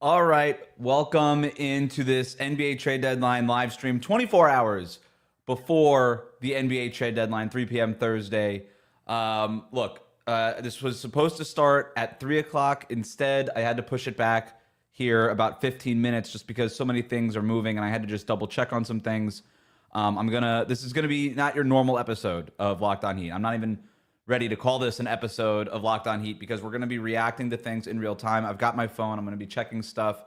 All right, welcome into this NBA trade deadline live stream 24 hours before the NBA trade deadline, 3 p.m. Thursday. This was supposed to start at 3 o'clock. Instead, I had to push it back here about 15 minutes just because so many things are moving and I had to just double check on some things. This is gonna be not your normal episode of Locked On Heat. I'm not even ready to call this an episode of Locked On Heat because we're going to be reacting to things in real time. I've got my phone. I'm going to be checking stuff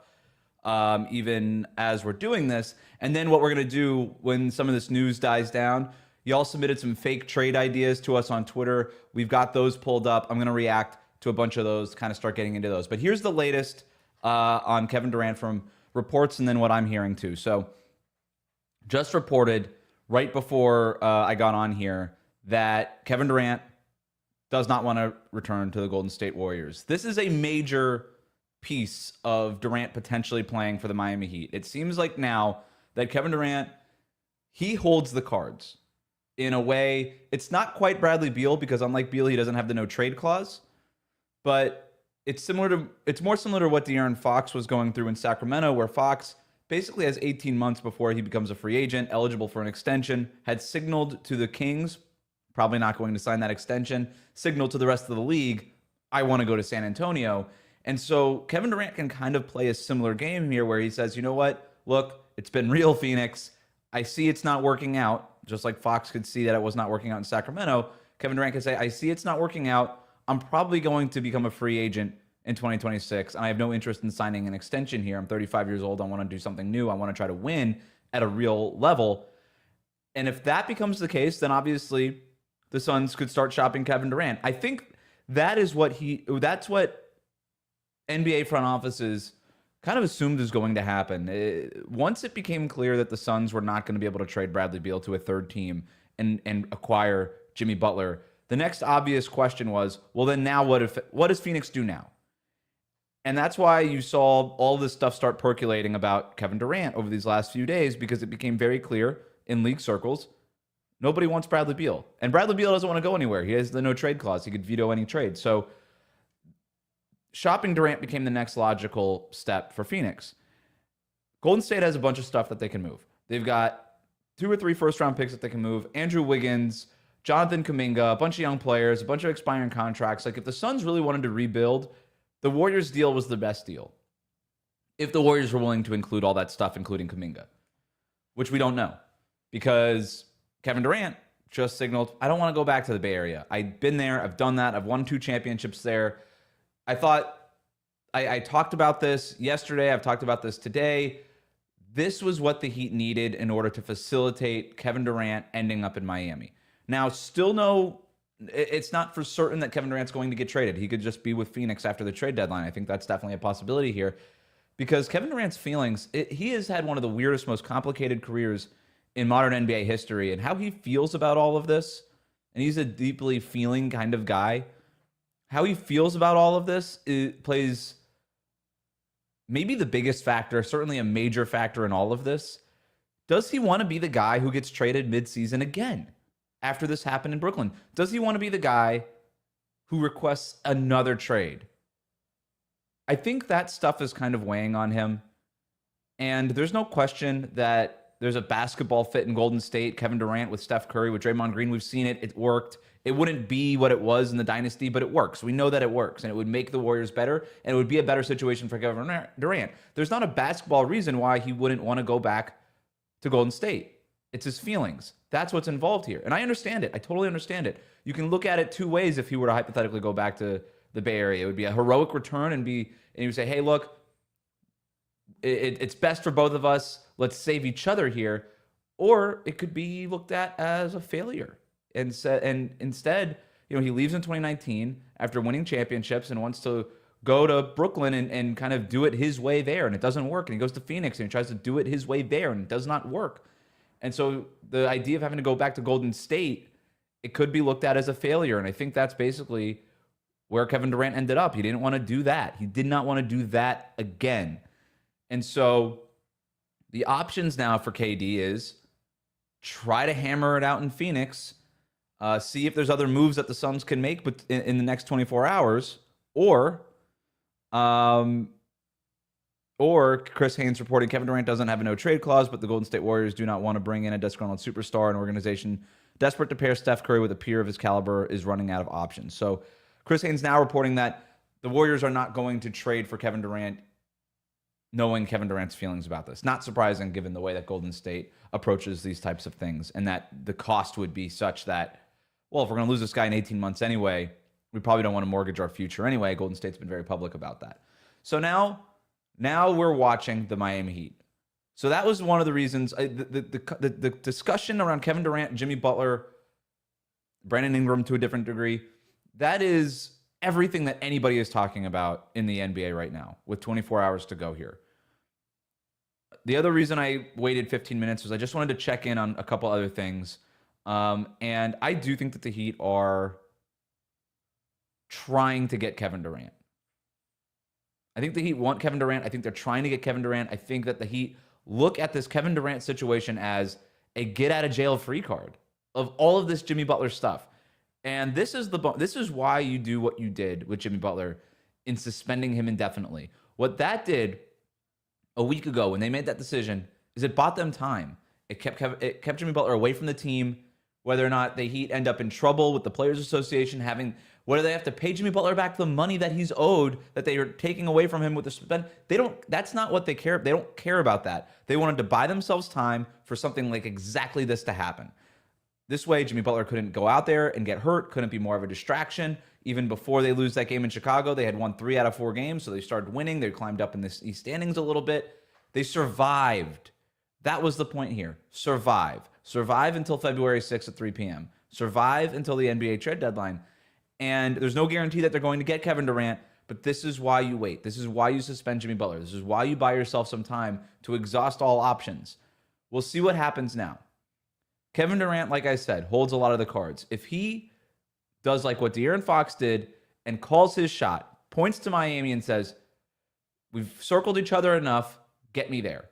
even as we're doing this. And then what we're going to do when some of this news dies down, y'all submitted some fake trade ideas to us on Twitter. We've got those pulled up. I'm going to react to a bunch of those, kind of start getting into those. But here's the latest on Kevin Durant from reports and then what I'm hearing too. So just reported right before I got on here that Kevin Durant does not want to return to the Golden State Warriors. This is a major piece of Durant potentially playing for the Miami Heat. It seems like now that Kevin Durant, he holds the cards in a way. It's not quite Bradley Beal because unlike Beal, he doesn't have the no trade clause, but it's more similar to what De'Aaron Fox was going through in Sacramento, where Fox basically has 18 months before he becomes a free agent, eligible for an extension, had signaled to the Kings, probably not going to sign that extension, signal to the rest of the league, I want to go to San Antonio. And so Kevin Durant can kind of play a similar game here where he says, you know what? Look, it's been real, Phoenix. I see it's not working out, just like Fox could see that it was not working out in Sacramento. Kevin Durant can say, I see it's not working out. I'm probably going to become a free agent in 2026, and I have no interest in signing an extension here. I'm 35 years old. I want to do something new. I want to try to win at a real level. And if that becomes the case, then obviously the Suns could start shopping Kevin Durant. I think that's what NBA front offices kind of assumed is going to happen. Once it became clear that the Suns were not going to be able to trade Bradley Beal to a third team and acquire Jimmy Butler, the next obvious question was, well, then now what does Phoenix do now? And that's why you saw all this stuff start percolating about Kevin Durant over these last few days, because it became very clear in league circles nobody wants Bradley Beal. And Bradley Beal doesn't want to go anywhere. He has the no trade clause. He could veto any trade. So shopping Durant became the next logical step for Phoenix. Golden State has a bunch of stuff that they can move. They've got 2 or 3 first-round picks that they can move. Andrew Wiggins, Jonathan Kuminga, a bunch of young players, a bunch of expiring contracts. Like, if the Suns really wanted to rebuild, the Warriors deal was the best deal. If the Warriors were willing to include all that stuff, including Kuminga, which we don't know, because Kevin Durant just signaled, I don't want to go back to the Bay Area. I've been there. I've done that. I've won 2 championships there. I thought I talked about this yesterday. I've talked about this today. This was what the Heat needed in order to facilitate Kevin Durant ending up in Miami. Now, it's not for certain that Kevin Durant's going to get traded. He could just be with Phoenix after the trade deadline. I think that's definitely a possibility here, because Kevin Durant's feelings, he has had one of the weirdest, most complicated careers in modern NBA history, and how he feels about all of this, and he's a deeply feeling kind of guy, how he feels about all of this plays maybe the biggest factor, certainly a major factor in all of this. Does he want to be the guy who gets traded midseason again after this happened in Brooklyn? Does he want to be the guy who requests another trade? I think that stuff is kind of weighing on him, and there's no question that there's a basketball fit in Golden State. Kevin Durant with Steph Curry, with Draymond Green, we've seen it. It worked. It wouldn't be what it was in the dynasty, but it works. We know that it works, and it would make the Warriors better, and it would be a better situation for Kevin Durant. There's not a basketball reason why he wouldn't want to go back to Golden State. It's his feelings. That's what's involved here. And I understand it. I totally understand it. You can look at it 2 ways if he were to hypothetically go back to the Bay Area. It would be a heroic return, and you would say, hey, look, it's best for both of us. Let's save each other here. Or it could be looked at as a failure. And instead, he leaves in 2019 after winning championships and wants to go to Brooklyn and kind of do it his way there. And it doesn't work. And he goes to Phoenix and he tries to do it his way there, and it does not work. And so the idea of having to go back to Golden State, it could be looked at as a failure. And I think that's basically where Kevin Durant ended up. He didn't want to do that. He did not want to do that again. And so the options now for KD is try to hammer it out in Phoenix, see if there's other moves that the Suns can make in the next 24 hours, or Or Chris Haynes reporting Kevin Durant doesn't have a no trade clause, but the Golden State Warriors do not want to bring in a disgruntled superstar. An organization desperate to pair Steph Curry with a peer of his caliber is running out of options. So Chris Haynes now reporting that the Warriors are not going to trade for Kevin Durant, knowing Kevin Durant's feelings about this. Not surprising given the way that Golden State approaches these types of things, and that the cost would be such that, well, if we're going to lose this guy in 18 months anyway, we probably don't want to mortgage our future anyway. Golden State's been very public about that. So now we're watching the Miami Heat. So that was one of the reasons the discussion around Kevin Durant, Jimmy Butler, Brandon Ingram to a different degree, that is everything that anybody is talking about in the NBA right now with 24 hours to go here. The other reason I waited 15 minutes was I just wanted to check in on a couple other things. And I do think that the Heat are trying to get Kevin Durant. I think the Heat want Kevin Durant. I think they're trying to get Kevin Durant. I think that the Heat look at this Kevin Durant situation as a get-out-of-jail-free card of all of this Jimmy Butler stuff. And this is why you do what you did with Jimmy Butler in suspending him indefinitely. What that did a week ago when they made that decision is it bought them time. It kept Jimmy Butler away from the team. Whether or not the Heat end up in trouble with the Players Association, whether they have to pay Jimmy Butler back the money that he's owed that they are taking away from him with the suspend, that's not what they care. They don't care about that. They wanted to buy themselves time for something like exactly this to happen. This way, Jimmy Butler couldn't go out there and get hurt, couldn't be more of a distraction. Even before they lose that game in Chicago, they had won 3 out of 4 games, so they started winning. They climbed up in the East standings a little bit. They survived. That was the point here. Survive. Survive until February 6th at 3 p.m. Survive until the NBA trade deadline. And there's no guarantee that they're going to get Kevin Durant, but this is why you wait. This is why you suspend Jimmy Butler. This is why you buy yourself some time to exhaust all options. We'll see what happens now. Kevin Durant, like I said, holds a lot of the cards. If he does like what De'Aaron Fox did and calls his shot, points to Miami and says, we've circled each other enough, get me there.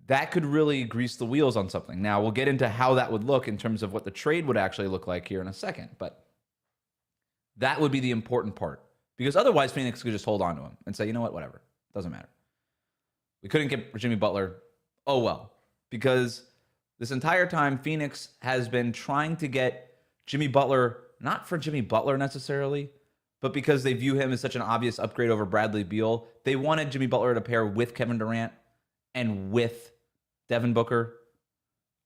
That could really grease the wheels on something. Now, we'll get into how that would look in terms of what the trade would actually look like here in a second. But that would be the important part. Because otherwise, Phoenix could just hold on to him and say, you know what, whatever. Doesn't matter. We couldn't get Jimmy Butler. Oh, well. Because this entire time, Phoenix has been trying to get Jimmy Butler, not for Jimmy Butler necessarily, but because they view him as such an obvious upgrade over Bradley Beal. They wanted Jimmy Butler to pair with Kevin Durant and with Devin Booker.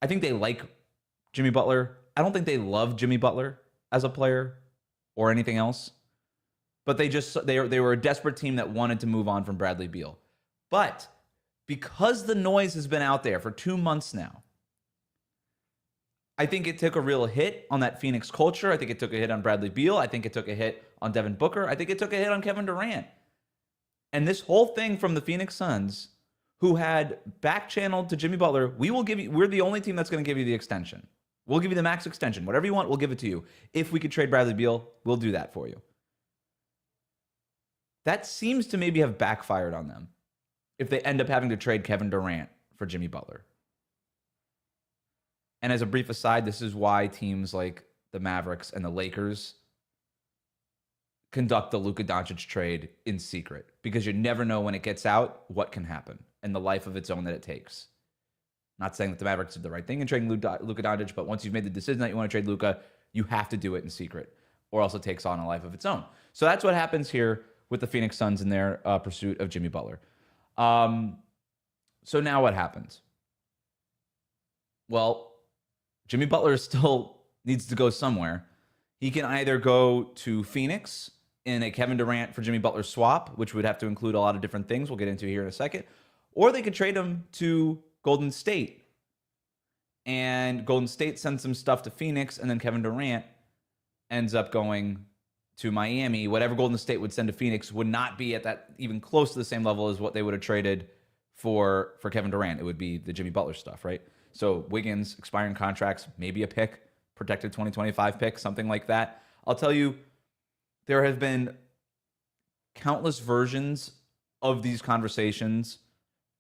I think they like Jimmy Butler. I don't think they love Jimmy Butler as a player or anything else. But they were a desperate team that wanted to move on from Bradley Beal. But because the noise has been out there for 2 months now, I think it took a real hit on that Phoenix culture. I think it took a hit on Bradley Beal. I think it took a hit on Devin Booker. I think it took a hit on Kevin Durant. And this whole thing from the Phoenix Suns, who had back-channeled to Jimmy Butler, we're the only team that's going to give you the extension. We'll give you the max extension. Whatever you want, we'll give it to you. If we could trade Bradley Beal, we'll do that for you. That seems to maybe have backfired on them if they end up having to trade Kevin Durant for Jimmy Butler. And as a brief aside, this is why teams like the Mavericks and the Lakers conduct the Luka Doncic trade in secret, because you never know when it gets out what can happen and the life of its own that it takes. Not saying that the Mavericks did the right thing in trading Luka Doncic, but once you've made the decision that you want to trade Luka, you have to do it in secret, or else it takes on a life of its own. So that's what happens here with the Phoenix Suns in their pursuit of Jimmy Butler. So now what happens? Well, Jimmy Butler still needs to go somewhere. He can either go to Phoenix in a Kevin Durant for Jimmy Butler swap, which would have to include a lot of different things we'll get into here in a second, or they could trade him to Golden State, and Golden State sends some stuff to Phoenix, and then Kevin Durant ends up going to Miami. Whatever Golden State would send to Phoenix would not be at that even close to the same level as what they would have traded for Kevin Durant. It would be the Jimmy Butler stuff, right? So Wiggins, expiring contracts, maybe a pick, protected 2025 pick, something like that. I'll tell you, there have been countless versions of these conversations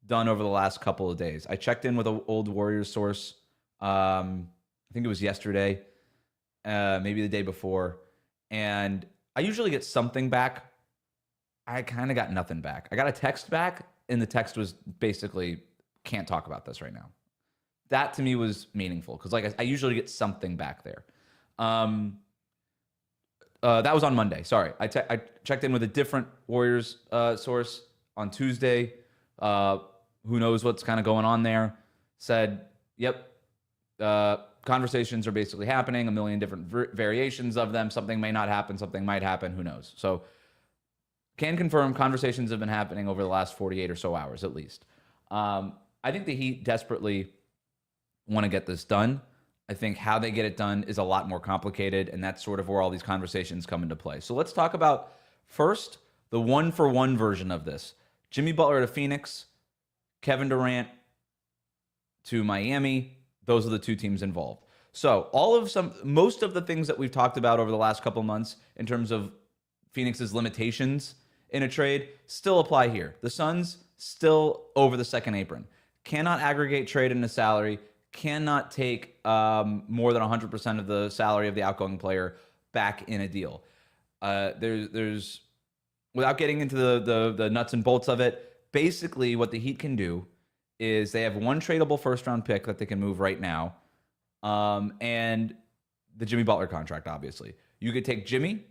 done over the last couple of days. I checked in with an old Warriors source. I think it was yesterday, maybe the day before. And I usually get something back I kind of got nothing back. I got a text back, and the text was basically, can't talk about this right now. That to me was meaningful because like I usually get something back there. That was on Monday. Sorry, I checked in with a different Warriors source on Tuesday. Who knows what's kind of going on there? Said, yep, conversations are basically happening, a million different variations of them. Something may not happen, something might happen, who knows? So can confirm conversations have been happening over the last 48 or so hours at least. I think the Heat desperately want to get this done. I think how they get it done is a lot more complicated, and that's sort of where all these conversations come into play. So let's talk about first the one-for-one version of this. Jimmy Butler to Phoenix, Kevin Durant to Miami. Those are the two teams involved. So most of the things that we've talked about over the last couple months in terms of Phoenix's limitations in a trade still apply here. The Suns still over the second apron. Cannot aggregate trade into salary. Cannot take more than 100% of the salary of the outgoing player back in a deal. There's without getting into the nuts and bolts of it, basically what the Heat can do is they have one tradable first-round pick that they can move right now, and the Jimmy Butler contract, obviously. You could take Jimmy,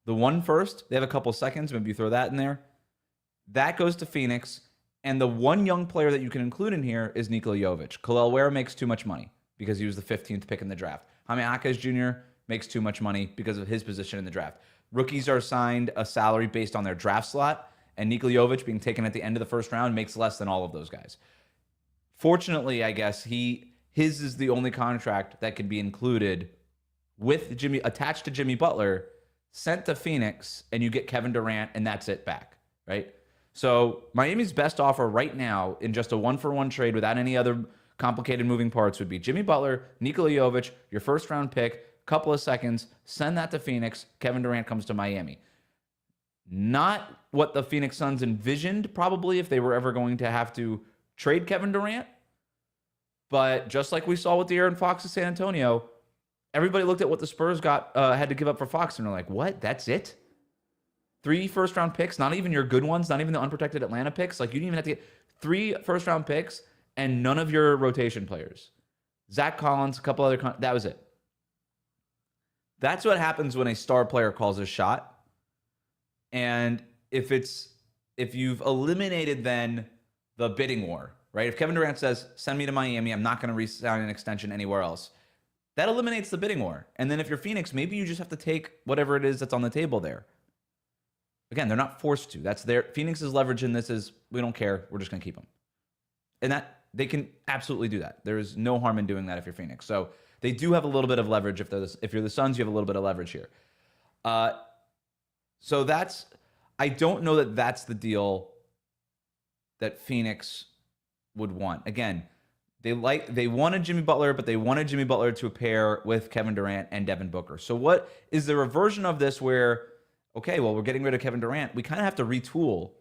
the one first. They have a couple seconds. Maybe you throw that in there. That goes to Phoenix. And the one young player that you can include in here is Nikola Jovic. Kel'el Ware makes too much money because he was the 15th pick in the draft. Jaime Jaquez Jr. makes too much money because of his position in the draft. Rookies are assigned a salary based on their draft slot, and Nikola Jovic being taken at the end of the first round makes less than all of those guys. Fortunately, I guess his is the only contract that can be included with Jimmy attached to Jimmy Butler, sent to Phoenix, and you get Kevin Durant, and that's it back, right? So Miami's best offer right now in just a one-for-one trade without any other complicated moving parts would be Jimmy Butler, Nikola Jovic, your first-round pick, couple of seconds, send that to Phoenix, Kevin Durant comes to Miami. Not what the Phoenix Suns envisioned probably if they were ever going to have to trade Kevin Durant, but just like we saw with De'Aaron Fox of San Antonio, everybody looked at what the Spurs had to give up for Fox and they're like, what? That's it? 3 first-round picks, not even your good ones, not even the unprotected Atlanta picks. Like, you didn't even have to get 3 first-round picks and none of your rotation players. Zach Collins, a couple other... that was it. That's what happens when a star player calls a shot. And if you've eliminated then the bidding war, right? If Kevin Durant says, send me to Miami, I'm not going to re-sign an extension anywhere else, that eliminates the bidding war. And then if you're Phoenix, maybe you just have to take whatever it is that's on the table there. Again, they're not forced to. That's Phoenix's leverage in this is, we don't care. We're just going to keep them. And that they can absolutely do that. There is no harm in doing that if you're Phoenix. So they do have a little bit of leverage. If you're the Suns, you have a little bit of leverage here. So I don't know that that's the deal that Phoenix would want. Again, they wanted Jimmy Butler, but they wanted Jimmy Butler to pair with Kevin Durant and Devin Booker. So what is there a version of this where, okay, well, we're getting rid of Kevin Durant. We kind of have to retool.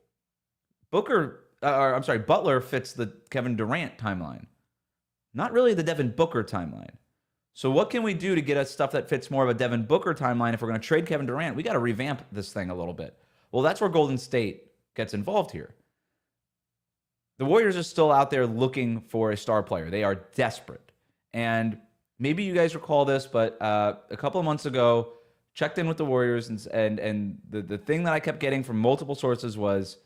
Butler fits the Kevin Durant timeline, not really the Devin Booker timeline. So what can we do to get us stuff that fits more of a Devin Booker timeline? If we're going to trade Kevin Durant, we got to revamp this thing a little bit. Well, that's where Golden State gets involved here. The Warriors are still out there looking for a star player. They are desperate. And maybe you guys recall this, but a couple of months ago, checked in with the Warriors, and the thing that I kept getting from multiple sources was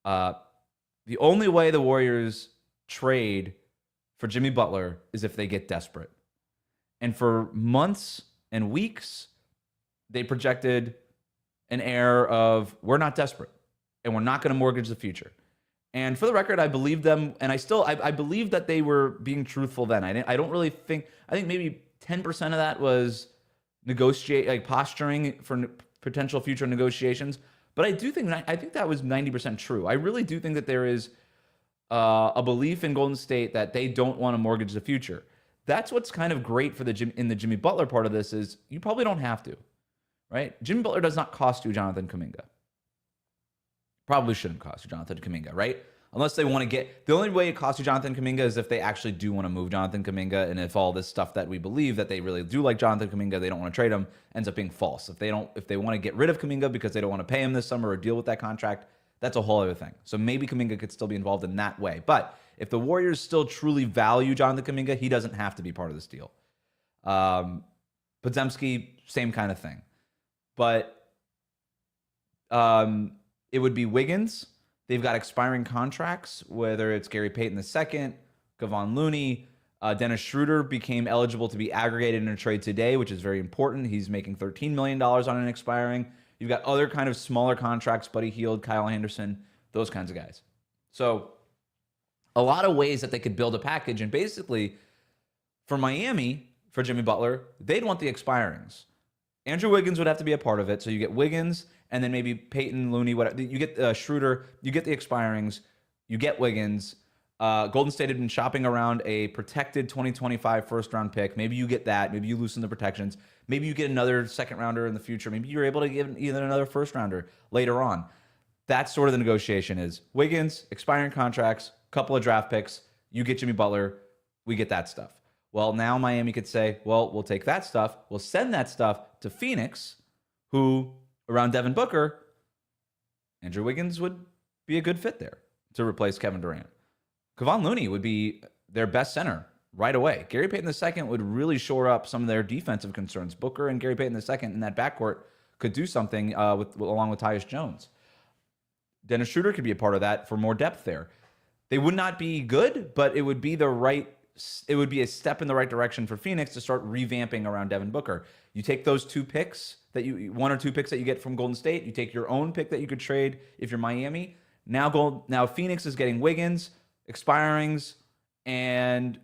the only way the Warriors trade for Jimmy Butler is if they get desperate. And for months and weeks, they projected an air of, we're not desperate, and we're not going to mortgage the future. And for the record, I believe them, and I believe that they were being truthful then. I don't really think, I think maybe 10% of that was posturing for potential future negotiations. But I think that was 90% true. I really do think that there is a belief in Golden State that they don't want to mortgage the future. That's what's kind of great in the Jimmy Butler part of this is you probably don't have to, right? Jimmy Butler does not cost you Jonathan Kuminga. Probably shouldn't cost you Jonathan Kuminga, right? unless they want to get, the only way it costs you Jonathan Kuminga is if they actually do want to move Jonathan Kuminga, and if all this stuff that we believe that they really do like Jonathan Kuminga, they don't want to trade him, ends up being false. If they want to get rid of Kuminga because they don't want to pay him this summer or deal with that contract, that's a whole other thing. So maybe Kuminga could still be involved in that way. But if the Warriors still truly value Jonathan Kuminga, he doesn't have to be part of this deal. Podziemski, same kind of thing. But it would be Wiggins. They've got expiring contracts, whether it's Gary Payton II, Kevon Looney. Dennis Schroeder became eligible to be aggregated in a trade today, which is very important. He's making $13 million on an expiring. You've got other kind of smaller contracts, Buddy Hield, Kyle Anderson, those kinds of guys. So a lot of ways that they could build a package. And basically, for Miami, for Jimmy Butler, they'd want the expirings. Andrew Wiggins would have to be a part of it. So you get Wiggins, and then maybe Peyton, Looney, whatever. You get Schroeder, you get the expirings, you get Wiggins. Golden State had been shopping around a protected 2025 first-round pick. Maybe you get that. Maybe you loosen the protections. Maybe you get another second-rounder in the future. Maybe you're able to give even another first-rounder later on. That's sort of the negotiation is Wiggins, expiring contracts, couple of draft picks. You get Jimmy Butler. We get that stuff. Well, now Miami could say, well, we'll take that stuff. We'll send that stuff to Phoenix, who, around Devin Booker, Andrew Wiggins would be a good fit there to replace Kevin Durant. Kevon Looney would be their best center right away. Gary Payton II would really shore up some of their defensive concerns. Booker and Gary Payton II in that backcourt could do something along with Tyus Jones. Dennis Schroeder could be a part of that for more depth there. They would not be good, but it would be a step in the right direction for Phoenix to start revamping around Devin Booker. You take those one or two picks that you get from Golden State. You take your own pick that you could trade if you're Miami. Now Phoenix is getting Wiggins, expirings, and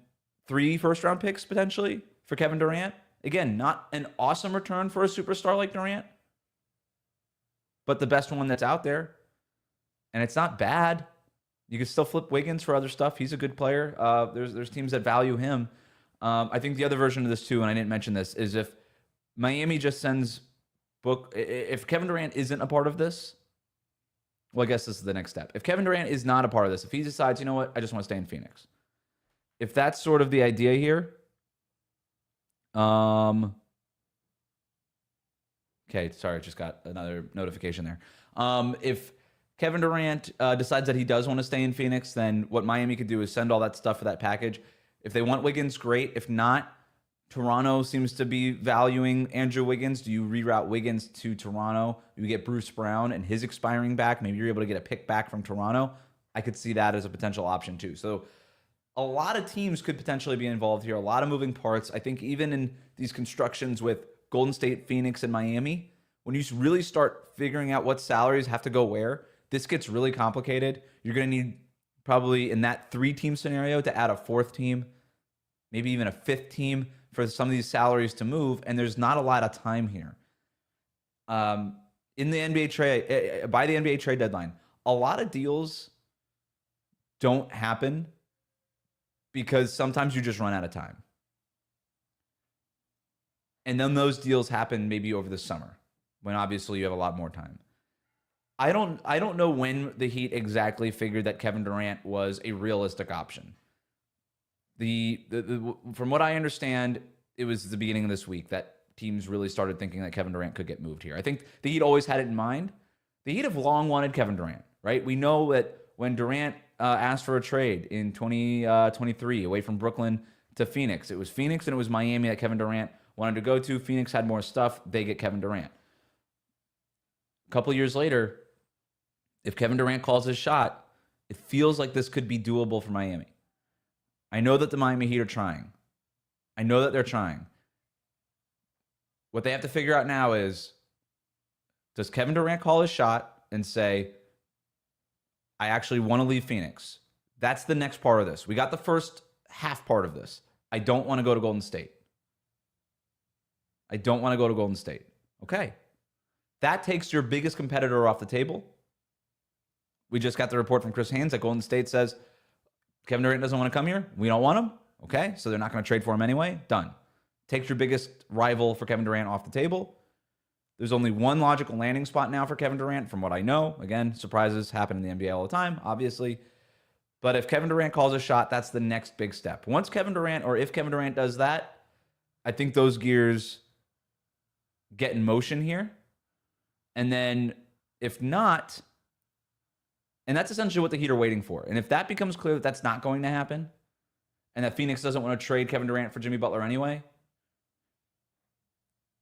3 first-round picks potentially for Kevin Durant. Again, not an awesome return for a superstar like Durant, but the best one that's out there. And it's not bad. You can still flip Wiggins for other stuff. He's a good player. There's teams that value him. I think the other version of this too, and I didn't mention this, is if Miami just sends if Kevin Durant isn't a part of this, well, I guess this is the next step. If Kevin Durant is not a part of this, if he decides, you know what, I just want to stay in Phoenix. If that's sort of the idea here, okay, sorry, I just got another notification there. If Kevin Durant decides that he does want to stay in Phoenix, then what Miami could do is send all that stuff for that package. If they want Wiggins, great. If not, Toronto seems to be valuing Andrew Wiggins. Do you reroute Wiggins to Toronto? You get Bruce Brown and his expiring back. Maybe you're able to get a pick back from Toronto. I could see that as a potential option too. So a lot of teams could potentially be involved here. A lot of moving parts. I think even in these constructions with Golden State, Phoenix, and Miami, when you really start figuring out what salaries have to go where, this gets really complicated. You're going to need probably in that 3-team scenario to add a 4th team, maybe even a 5th team for some of these salaries to move. And there's not a lot of time here. In the NBA trade, by the NBA trade deadline, a lot of deals don't happen because sometimes you just run out of time. And then those deals happen maybe over the summer when obviously you have a lot more time. I don't know when the Heat exactly figured that Kevin Durant was a realistic option. From what I understand, it was the beginning of this week that teams really started thinking that Kevin Durant could get moved here. I think the Heat always had it in mind. The Heat have long wanted Kevin Durant, right? We know that when Durant asked for a trade in 2023 away from Brooklyn to Phoenix, it was Phoenix and it was Miami that Kevin Durant wanted to go to. Phoenix had more stuff. They get Kevin Durant. A couple years later, if Kevin Durant calls his shot, it feels like this could be doable for Miami. I know that the Miami Heat are trying. I know that they're trying. What they have to figure out now is, does Kevin Durant call his shot and say, I actually want to leave Phoenix? That's the next part of this. We got the first half part of this. I don't want to go to Golden State. I don't want to go to Golden State. Okay. That takes your biggest competitor off the table. We just got the report from Chris Haynes that Golden State says Kevin Durant doesn't want to come here. We don't want him. Okay, so they're not going to trade for him anyway. Done. Takes your biggest rival for Kevin Durant off the table. There's only one logical landing spot now for Kevin Durant, from what I know. Again, surprises happen in the NBA all the time, obviously. But if Kevin Durant calls a shot, that's the next big step. Once Kevin Durant, or if Kevin Durant does that, I think those gears get in motion here. And then if not, and that's essentially what the Heat are waiting for. And if that becomes clear that that's not going to happen, and that Phoenix doesn't want to trade Kevin Durant for Jimmy Butler anyway,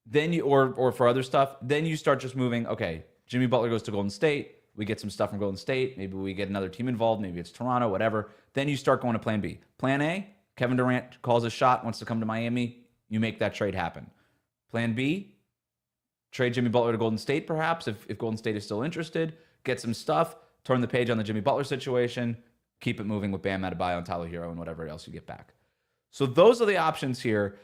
then you, or for other stuff, then you start just moving, okay, Jimmy Butler goes to Golden State, we get some stuff from Golden State, maybe we get another team involved, maybe it's Toronto, whatever. Then you start going to plan B. Plan A, Kevin Durant calls a shot, wants to come to Miami, you make that trade happen. Plan B, trade Jimmy Butler to Golden State perhaps, if Golden State is still interested, get some stuff, turn the page on the Jimmy Butler situation, keep it moving with Bam Adebayo and Tyler Hero and whatever else you get back. So those are the options here.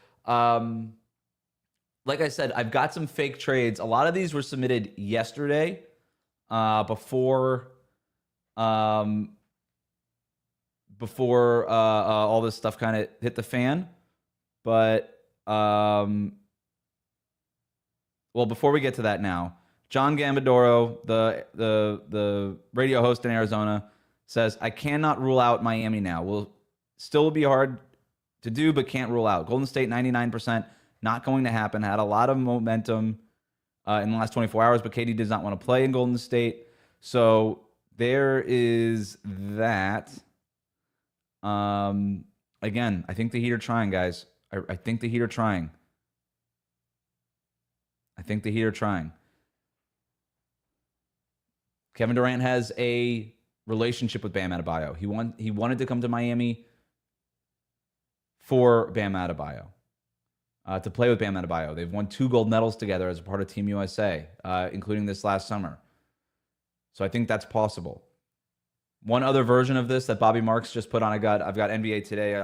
Like I said, I've got some fake trades. A lot of these were submitted yesterday before all this stuff kind of hit the fan. But, well, before we get to that now, John Gambadoro, the radio host in Arizona, says, I cannot rule out Miami now. Will still be hard to do, but can't rule out. Golden State, 99%, not going to happen. Had a lot of momentum in the last 24 hours, but KD does not want to play in Golden State. So there is that. Again, I think the Heat are trying, guys. I think the Heat are trying. Kevin Durant has a relationship with Bam Adebayo. He wanted to come to Miami for Bam Adebayo, to play with Bam Adebayo. They've won 2 gold medals together as a part of Team USA, including this last summer. So I think that's possible. One other version of this that Bobby Marks just put on, I've got NBA Today,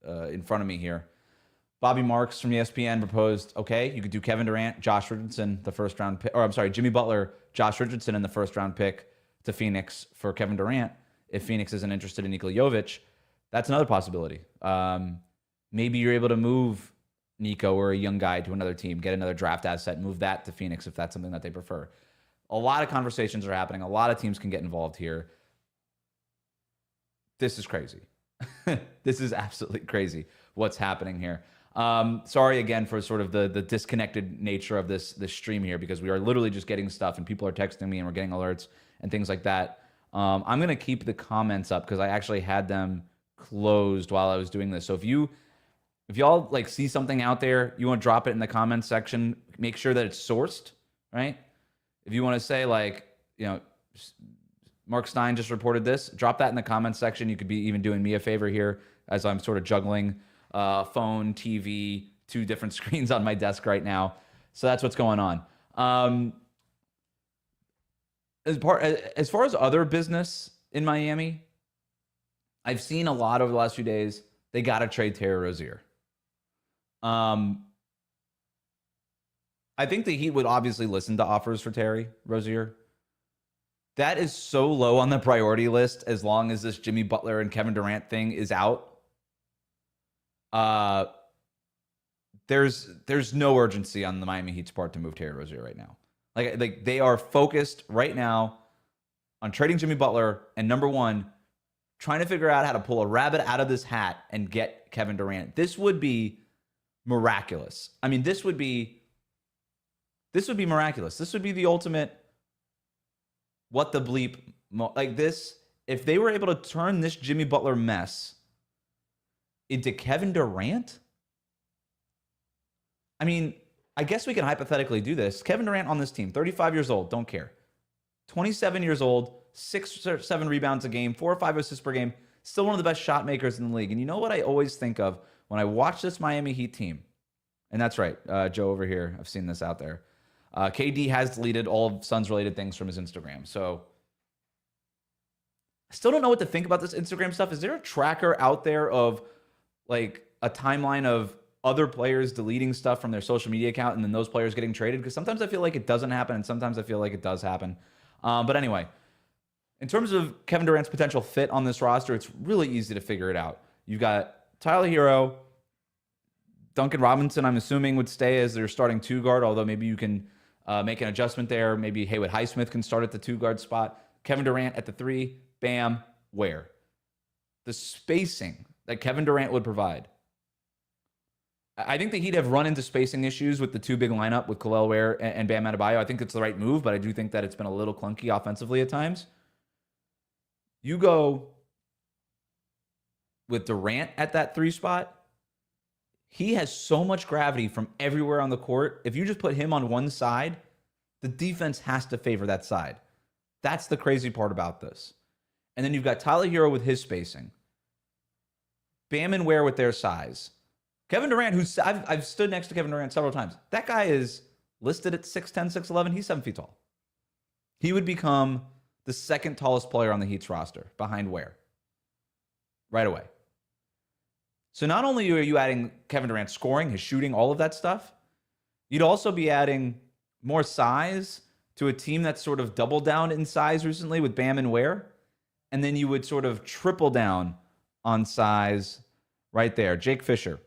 in front of me here. Bobby Marks from ESPN proposed, okay, you could do Kevin Durant, Josh Richardson, the first round pick, or I'm sorry, Jimmy Butler, Josh Richardson in the first round pick to Phoenix for Kevin Durant. If Phoenix isn't interested in Nikola Jovic, that's another possibility. Maybe you're able to move Nico or a young guy to another team, get another draft asset, move that to Phoenix if that's something that they prefer. A lot of conversations are happening. A lot of teams can get involved here. This is crazy. This is absolutely crazy what's happening here. Sorry again for sort of the disconnected nature of this stream here, because we are literally just getting stuff and people are texting me and we're getting alerts and things like that. I'm going to keep the comments up because I actually had them closed while I was doing this. So if y'all like see something out there, you want to drop it in the comments section, make sure that it's sourced, right? If you want to say like, Mark Stein just reported this, drop that in the comments section. You could be even doing me a favor here as I'm sort of juggling phone, TV, 2 different screens on my desk right now. So that's what's going on. As far as other business in Miami, I've seen a lot over the last few days. They got to trade Terry Rozier. I think the Heat would obviously listen to offers for Terry Rozier. That is so low on the priority list as long as this Jimmy Butler and Kevin Durant thing is out. There's no urgency on the Miami Heat's part to move Terry Rozier right now. Like they are focused right now on trading Jimmy Butler and, number one, trying to figure out how to pull a rabbit out of this hat and get Kevin Durant. This would be miraculous. I mean, this would be miraculous. This would be the ultimate what the bleep, like this. If they were able to turn this Jimmy Butler mess into Kevin Durant, I mean, I guess we can hypothetically do this. Kevin Durant on this team, 35 years old, don't care. 27 years old, 6 or 7 rebounds a game, 4 or 5 assists per game, still one of the best shot makers in the league. And you know what I always think of when I watch this Miami Heat team? And that's right, Joe over here, I've seen this out there. KD has deleted all of Suns-related things from his Instagram. So I still don't know what to think about this Instagram stuff. Is there a tracker out there of like a timeline of other players deleting stuff from their social media account and then those players getting traded? Because sometimes I feel like it doesn't happen and sometimes I feel like it does happen. But anyway, in terms of Kevin Durant's potential fit on this roster, it's really easy to figure it out. You've got Tyler Hero, Duncan Robinson, I'm assuming, would stay as their starting 2 guard, although maybe you can make an adjustment there. Maybe Haywood Highsmith can start at the 2 guard spot. Kevin Durant at the 3, Bam, Ware. The spacing that Kevin Durant would provide. I think the Heat have run into spacing issues with the two big lineup with Kel'el Ware and Bam Adebayo. I think it's the right move, but I do think that it's been a little clunky offensively at times. You go with Durant at that 3 spot. He has so much gravity from everywhere on the court. If you just put him on one side, the defense has to favor that side. That's the crazy part about this. And then you've got Tyler Hero with his spacing. Bam and Ware with their size. Kevin Durant, who's I've stood next to Kevin Durant several times. That guy is listed at 6'10", 6'11". He's 7 feet tall. He would become the second tallest player on the Heat's roster behind Ware. Right away. So not only are you adding Kevin Durant scoring, his shooting, all of that stuff, you'd also be adding more size to a team that's sort of doubled down in size recently with Bam and Ware. And then you would sort of triple down on size right there. Jake Fisher.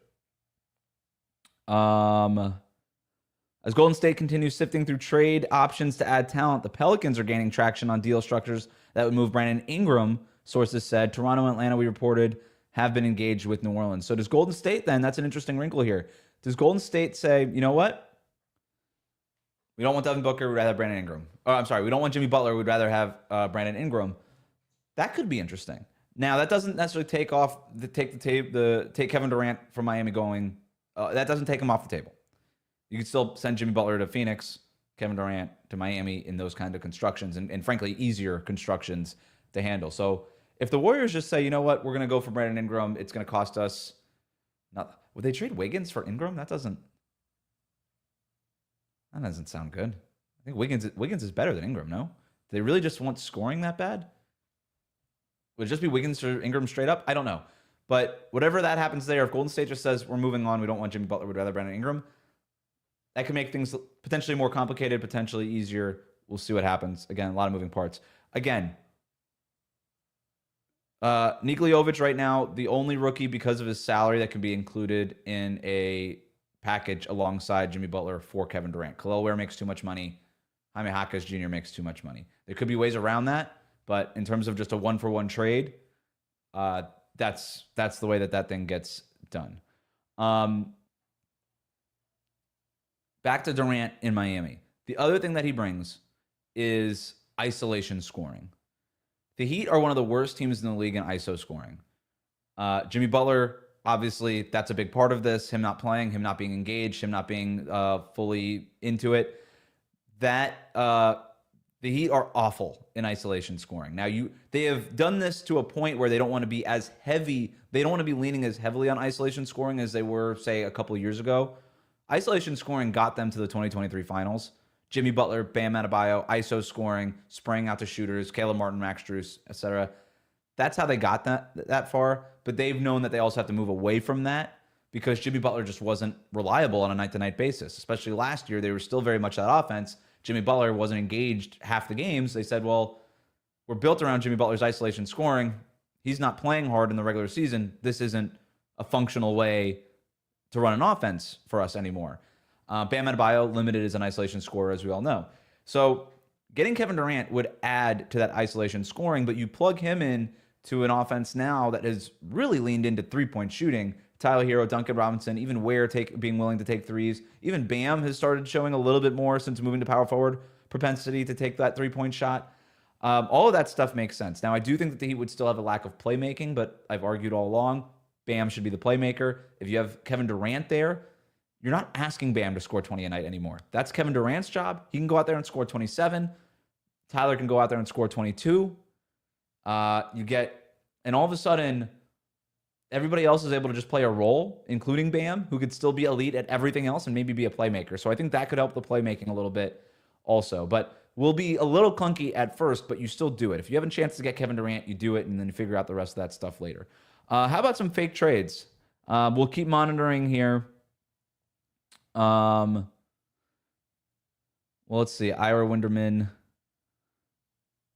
As Golden State continues sifting through trade options to add talent, the Pelicans are gaining traction on deal structures that would move Brandon Ingram, sources said. Toronto and Atlanta, we reported, have been engaged with New Orleans. So does Golden State then? That's an interesting wrinkle here. Does Golden State say, you know what? We don't want Devin Booker. We'd rather have Brandon Ingram. Oh, I'm sorry. We don't want Jimmy Butler. We'd rather have Brandon Ingram. That could be interesting. Now, that doesn't necessarily take Kevin Durant from Miami going. That doesn't take him off the table. You could still send Jimmy Butler to Phoenix, Kevin Durant to Miami in those kind of constructions, and frankly, easier constructions to handle. So if the Warriors just say, you know what, we're going to go for Brandon Ingram, it's going to cost us. Would they trade Wiggins for Ingram? That doesn't sound good. I think Wiggins is better than Ingram, no? Do they really just want scoring that bad? Would it just be Wiggins or Ingram straight up? I don't know. But whatever that happens there, if Golden State just says, we're moving on, we don't want Jimmy Butler, we'd rather Brandon Ingram, that could make things potentially more complicated, potentially easier. We'll see what happens. Again, a lot of moving parts. Again, Nikola Jovic right now, the only rookie because of his salary that can be included in a package alongside Jimmy Butler for Kevin Durant. Kel'el Ware makes too much money. Jaime Jaquez Jr. makes too much money. There could be ways around that, but in terms of just a one-for-one trade, that's the way that thing gets done. Back to Durant in Miami. The other thing that he brings is isolation scoring. The Heat are one of the worst teams in the league in ISO scoring. Jimmy Butler, obviously, that's a big part of this. Him not playing, him not being engaged, him not being fully into it. The Heat are awful in isolation scoring. Now, they have done this to a point where they don't want to be as heavy. They don't want to be leaning as heavily on isolation scoring as they were, say, a couple of years ago. Isolation scoring got them to the 2023 finals. Jimmy Butler, Bam Adebayo, ISO scoring, spraying out to shooters, Caleb Martin, Max Strus, etc. That's how they got that far. But they've known that they also have to move away from that because Jimmy Butler just wasn't reliable on a night-to-night basis. Especially last year, they were still very much that offense. Jimmy Butler wasn't engaged half the games. They said, well, we're built around Jimmy Butler's isolation scoring. He's not playing hard in the regular season. This isn't a functional way to run an offense for us anymore. Bam Adebayo, limited as an isolation scorer, as we all know. So getting Kevin Durant would add to that isolation scoring, but you plug him in to an offense now that has really leaned into three-point shooting. Tyler Hero, Duncan Robinson, even Ware being willing to take threes. Even Bam has started showing a little bit more since moving to power forward propensity to take that three-point shot. All of that stuff makes sense. Now, I do think that the Heat would still have a lack of playmaking, but I've argued all along, Bam should be the playmaker. If you have Kevin Durant there, you're not asking Bam to score 20 a night anymore. That's Kevin Durant's job. He can go out there and score 27. Tyler can go out there and score 22. And all of a sudden, everybody else is able to just play a role, including Bam, who could still be elite at everything else and maybe be a playmaker. So I think that could help the playmaking a little bit also. But will be a little clunky at first, but you still do it. If you have a chance to get Kevin Durant, you do it, and then you figure out the rest of that stuff later. How about some fake trades? We'll keep monitoring here. Well, let's see. Ira Winderman.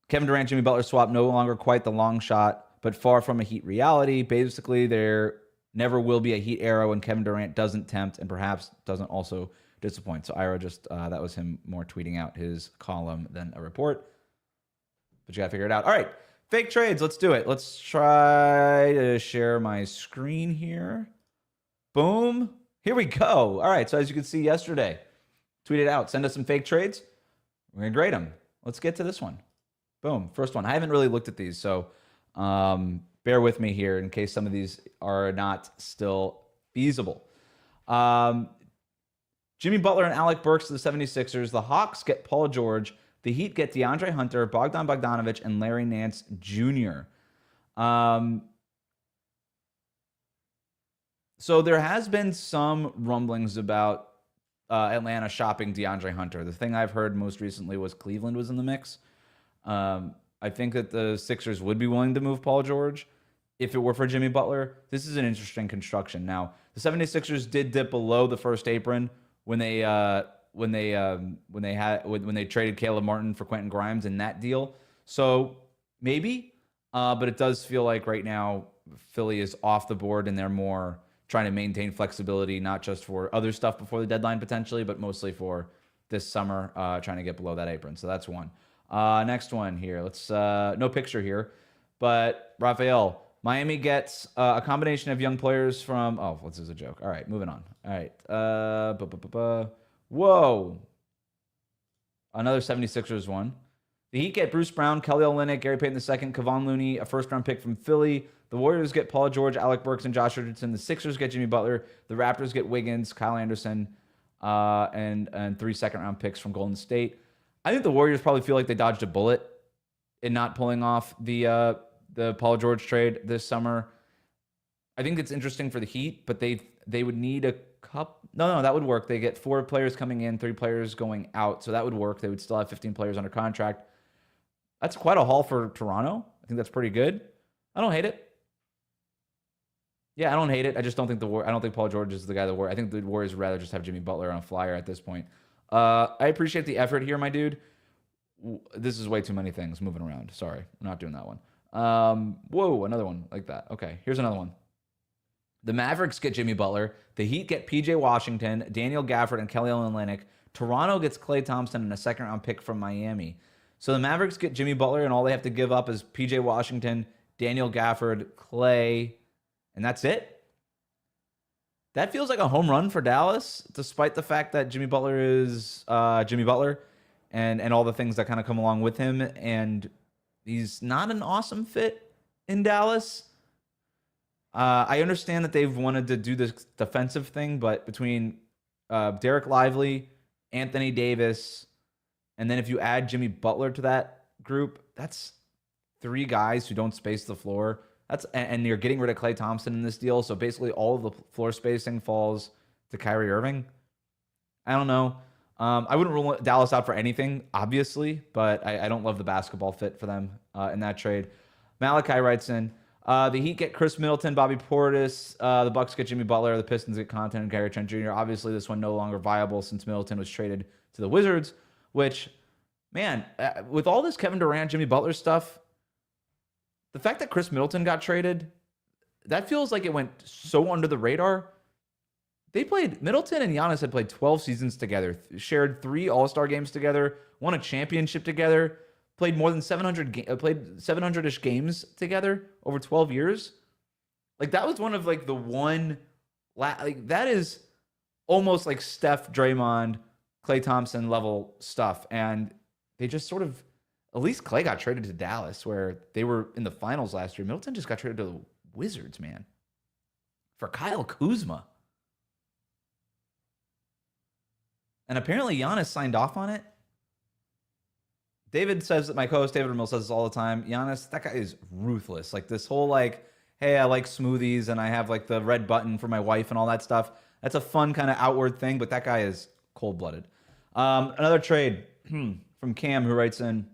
Kevin Durant, Jimmy Butler swap, no longer quite the long shot, but far from a Heat reality. Basically, there never will be a Heat era when Kevin Durant doesn't tempt and perhaps doesn't also disappoint. So Ira just, that was him more tweeting out his column than a report. But you got to figure it out. All right. Fake trades. Let's do it. Let's try to share my screen here. Boom. Here we go. All right. So as you can see yesterday, tweeted out, send us some fake trades. We're going to grade them. Let's get to this one. Boom. First one. I haven't really looked at these, so bear with me here in case some of these are not still feasible. Jimmy Butler and Alec Burks to the 76ers. The Hawks get Paul George. The Heat get DeAndre Hunter, Bogdan Bogdanovic, and Larry Nance Jr. So there has been some rumblings about Atlanta shopping DeAndre Hunter. The thing I've heard most recently was Cleveland was in the mix. I think that the Sixers would be willing to move Paul George if it were for Jimmy Butler. This is an interesting construction. Now, the 76ers did dip below the first apron when they traded Caleb Martin for Quentin Grimes in that deal. So maybe, but it does feel like right now Philly is off the board and they're more trying to maintain flexibility, not just for other stuff before the deadline potentially, but mostly for this summer, trying to get below that apron. So that's one. Next one here. Let's no picture here, but Raphael. Miami gets a combination of young players from. Oh, this is a joke. All right, moving on. All right. Whoa. Another 76ers one. The Heat get Bruce Brown, Kelly Olynyk, Gary Payton II, Kevon Looney, a first-round pick from Philly. The Warriors get Paul George, Alec Burks, and Josh Richardson. The Sixers get Jimmy Butler. The Raptors get Wiggins, Kyle Anderson, and 3 second-round picks from Golden State. I think the Warriors probably feel like they dodged a bullet in not pulling off the Paul George trade this summer. I think it's interesting for the Heat, but they would need a couple. No, that would work. They get 4 players coming in, 3 players going out, so that would work. They would still have 15 players under contract. That's quite a haul for Toronto. I think that's pretty good. I don't hate it. Yeah, I don't hate it. I just don't think I don't think Paul George is the guy that I think the Warriors would rather just have Jimmy Butler on a flyer at this point. I appreciate the effort here, my dude. This is way too many things moving around. Sorry, I'm not doing that one. Whoa, another one like that. Okay, here's another one. The Mavericks get Jimmy Butler. The Heat get PJ Washington, Daniel Gafford, and Kelly Olynyk. Toronto gets Klay Thompson and a second-round pick from Miami. So the Mavericks get Jimmy Butler, and all they have to give up is PJ Washington, Daniel Gafford, Klay, and that's it. That feels like a home run for Dallas, despite the fact that Jimmy Butler is Jimmy Butler and all the things that kind of come along with him. And he's not an awesome fit in Dallas. I understand that they've wanted to do this defensive thing, but between Derek Lively, Anthony Davis, and then if you add Jimmy Butler to that group, that's 3 guys who don't space the floor. And you're getting rid of Klay Thompson in this deal, so basically all of the floor spacing falls to Kyrie Irving. I don't know. I wouldn't rule Dallas out for anything, obviously, but I don't love the basketball fit for them in that trade. Malachi writes in, the Heat get Chris Middleton, Bobby Portis. The Bucks get Jimmy Butler. The Pistons get Connaughton and Gary Trent Jr. Obviously, this one no longer viable since Middleton was traded to the Wizards, which, man, with all this Kevin Durant, Jimmy Butler stuff, the fact that Chris Middleton got traded, that feels like it went so under the radar. Middleton and Giannis had played 12 seasons together, shared 3 All-Star games together, won a championship together, played more than 700-ish games together over 12 years. Like, that was one of, like, the one, like, that is almost like Steph, Draymond, Klay Thompson level stuff. And they just sort of, at least Klay got traded to Dallas, where they were in the finals last year. Middleton just got traded to the Wizards, man, for Kyle Kuzma. And apparently Giannis signed off on it. David says that, my co-host David Ramil says this all the time. Giannis, that guy is ruthless. Like, this whole, like, hey, I like smoothies and I have, like, the red button for my wife and all that stuff. That's a fun kind of outward thing, but that guy is cold-blooded. Another trade from Cam, who writes in,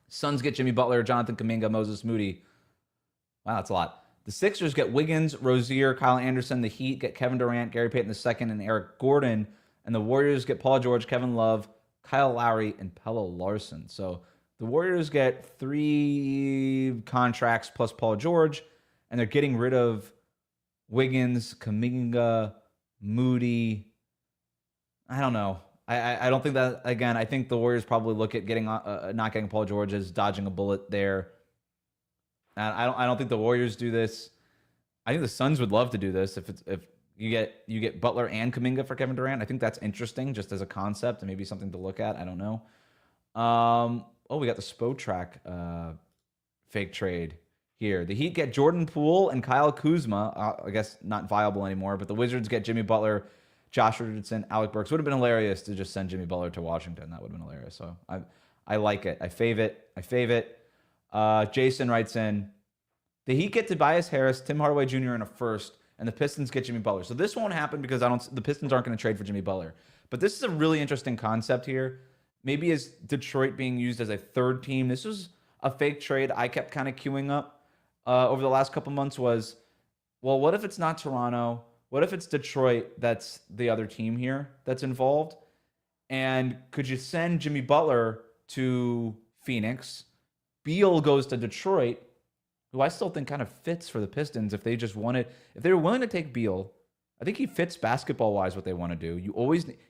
Suns get Jimmy Butler, Jonathan Kuminga, Moses Moody. Wow, that's a lot. The Sixers get Wiggins, Rozier, Kyle Anderson. The Heat get Kevin Durant, Gary Payton II, and Eric Gordon. And the Warriors get Paul George, Kevin Love, Kyle Lowry, and Pella Larson. So the Warriors get 3 contracts plus Paul George, and they're getting rid of Wiggins, Kuminga, Moody. I don't know. I don't think that, again, I think the Warriors probably look at not getting Paul George as dodging a bullet there. And I don't think the Warriors do this. I think the Suns would love to do this if you get Butler and Kuminga for Kevin Durant. I think that's interesting just as a concept and maybe something to look at. I don't know. We got the Spotrac fake trade here. The Heat get Jordan Poole and Kyle Kuzma. I guess not viable anymore, but the Wizards get Jimmy Butler, Josh Richardson, Alec Burks. Would have been hilarious to just send Jimmy Butler to Washington. That would have been hilarious. So I like it. I fave it. Jason writes in, the Heat get Tobias Harris, Tim Hardaway Jr. in a first, and the Pistons get Jimmy Butler. So this won't happen because the Pistons aren't going to trade for Jimmy Butler. But this is a really interesting concept here. Maybe as Detroit being used as a third team. This was a fake trade I kept kind of queuing up over the last couple months was, well, what if it's not Toronto? What if it's Detroit that's the other team here that's involved? And could you send Jimmy Butler to Phoenix? Beal goes to Detroit, who I still think kind of fits for the Pistons if they just wanted, if they were willing to take Beal. I think he fits basketball-wise what they want to do.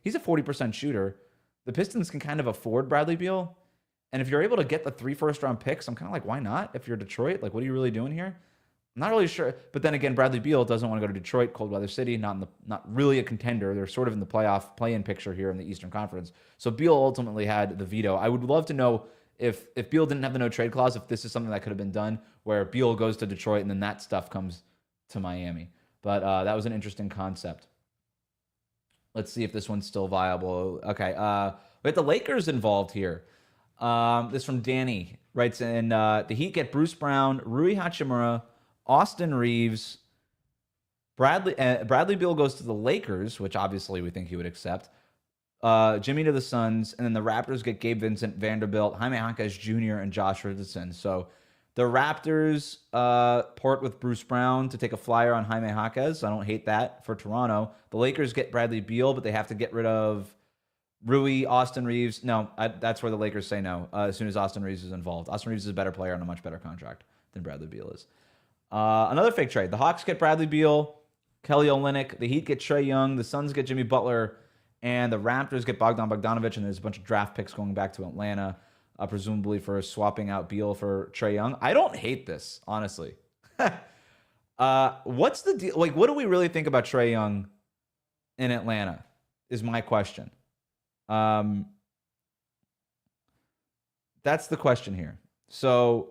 He's a 40% shooter. The Pistons can kind of afford Bradley Beal. And if you're able to get the 3 first-round picks, I'm kind of like, why not? If you're Detroit, like, what are you really doing here? I'm not really sure. But then again, Bradley Beal doesn't want to go to Detroit, cold weather city, not really a contender. They're sort of in the play-in picture here in the Eastern Conference. So Beal ultimately had the veto. I would love to know if Beal didn't have the no-trade clause, if this is something that could have been done, where Beal goes to Detroit and then that stuff comes to Miami. But that was an interesting concept. Let's see if this one's still viable. Okay, we have the Lakers involved here. This from Danny writes in, the Heat get Bruce Brown, Rui Hachimura, Austin Reeves, Bradley Beal goes to the Lakers, which obviously we think he would accept. Jimmy to the Suns, and then the Raptors get Gabe Vincent, Vanderbilt, Jaime Jaquez Jr., and Josh Richardson. So the Raptors part with Bruce Brown to take a flyer on Jaime Jaquez. I don't hate that for Toronto. The Lakers get Bradley Beal, but they have to get rid of Rui, Austin Reeves. No, that's where the Lakers say no as soon as Austin Reeves is involved. Austin Reeves is a better player on a much better contract than Bradley Beal is. Another fake trade. The Hawks get Bradley Beal, Kelly Olynyk. The Heat get Trae Young. The Suns get Jimmy Butler. And the Raptors get Bogdan Bogdanovic. And there's a bunch of draft picks going back to Atlanta, presumably for swapping out Beal for Trae Young. I don't hate this, honestly. What's the deal? Like, what do we really think about Trae Young in Atlanta is my question. That's the question here. So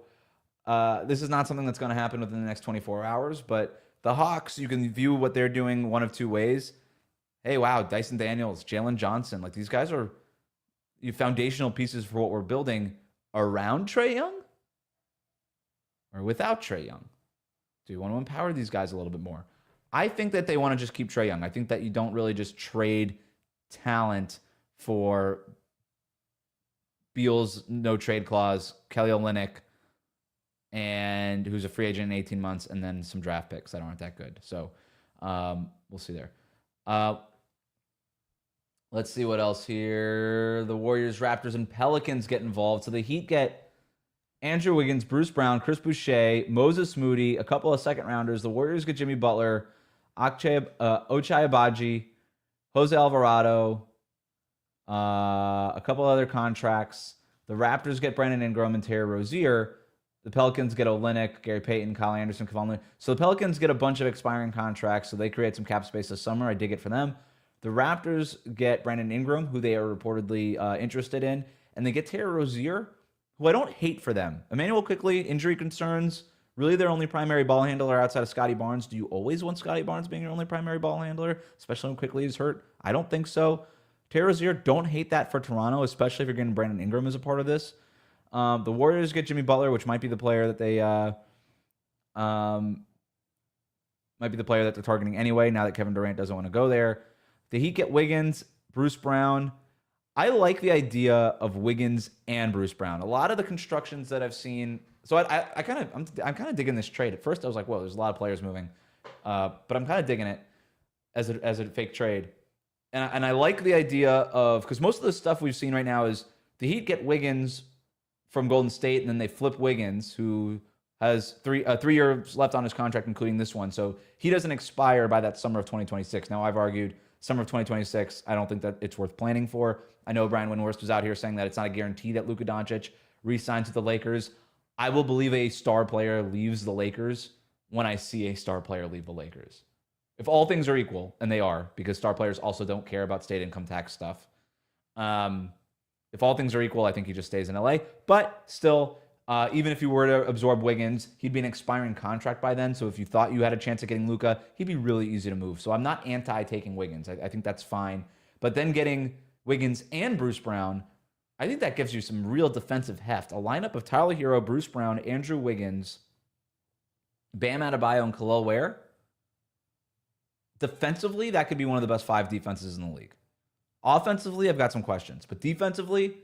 this is not something that's going to happen within the next 24 hours, but the Hawks, you can view what they're doing one of two ways. Hey, wow, Dyson Daniels, Jalen Johnson, like these guys are foundational pieces for what we're building around Trae Young or without Trae Young. Do you want to empower these guys a little bit more? I think that they want to just keep Trae Young. I think that you don't really just trade talent for Beal's no trade clause, Kelly Olynyk, and who's a free agent in 18 months, and then some draft picks that aren't that good. So we'll see there. Let's see what else here. The Warriors, Raptors, and Pelicans get involved. So the Heat get Andrew Wiggins, Bruce Brown, Chris Boucher, Moses Moody, a couple of second-rounders. The Warriors get Jimmy Butler, Ochai Agbaji, Jose Alvarado, a couple other contracts. The Raptors get Brandon Ingram and Terry Rozier. The Pelicans get Olynyk, Gary Payton, Kyle Anderson, Kevon Looney. So the Pelicans get a bunch of expiring contracts, so they create some cap space this summer. I dig it for them. The Raptors get Brandon Ingram, who they are reportedly interested in, and they get Terry Rozier, who I don't hate for them. Emmanuel Quickley, injury concerns, really their only primary ball handler outside of Scotty Barnes. Do you always want Scotty Barnes being your only primary ball handler, especially when Quickley is hurt? I don't think so. Terry Rozier, don't hate that for Toronto, especially if you're getting Brandon Ingram as a part of this. The Warriors get Jimmy Butler, which might be the player that they they're targeting anyway, now that Kevin Durant doesn't want to go there. The Heat get Wiggins, Bruce Brown. I like the idea of Wiggins and Bruce Brown. A lot of the constructions that I've seen, so I'm kind of digging this trade. At first, I was like, whoa, there's a lot of players moving, but I'm kind of digging it as a fake trade. And I like the idea of, because most of the stuff we've seen right now is the Heat get Wiggins from Golden State, and then they flip Wiggins, who has 3 years left on his contract, including this one. So he doesn't expire by that summer of 2026. Now, I've argued summer of 2026, I don't think that it's worth planning for. I know Brian Windhorst was out here saying that it's not a guarantee that Luka Doncic re-signs with the Lakers. I will believe a star player leaves the Lakers when I see a star player leave the Lakers. If all things are equal, and they are, because star players also don't care about state income tax stuff. If all things are equal, I think he just stays in LA. But still, even if you were to absorb Wiggins, he'd be an expiring contract by then. So if you thought you had a chance at getting Luka, he'd be really easy to move. So I'm not anti-taking Wiggins. I think that's fine. But then getting Wiggins and Bruce Brown, I think that gives you some real defensive heft. A lineup of Tyler Hero, Bruce Brown, Andrew Wiggins, Bam Adebayo, and Khalil Ware. Defensively, that could be one of the best 5 defenses in the league. Offensively, I've got some questions. But defensively,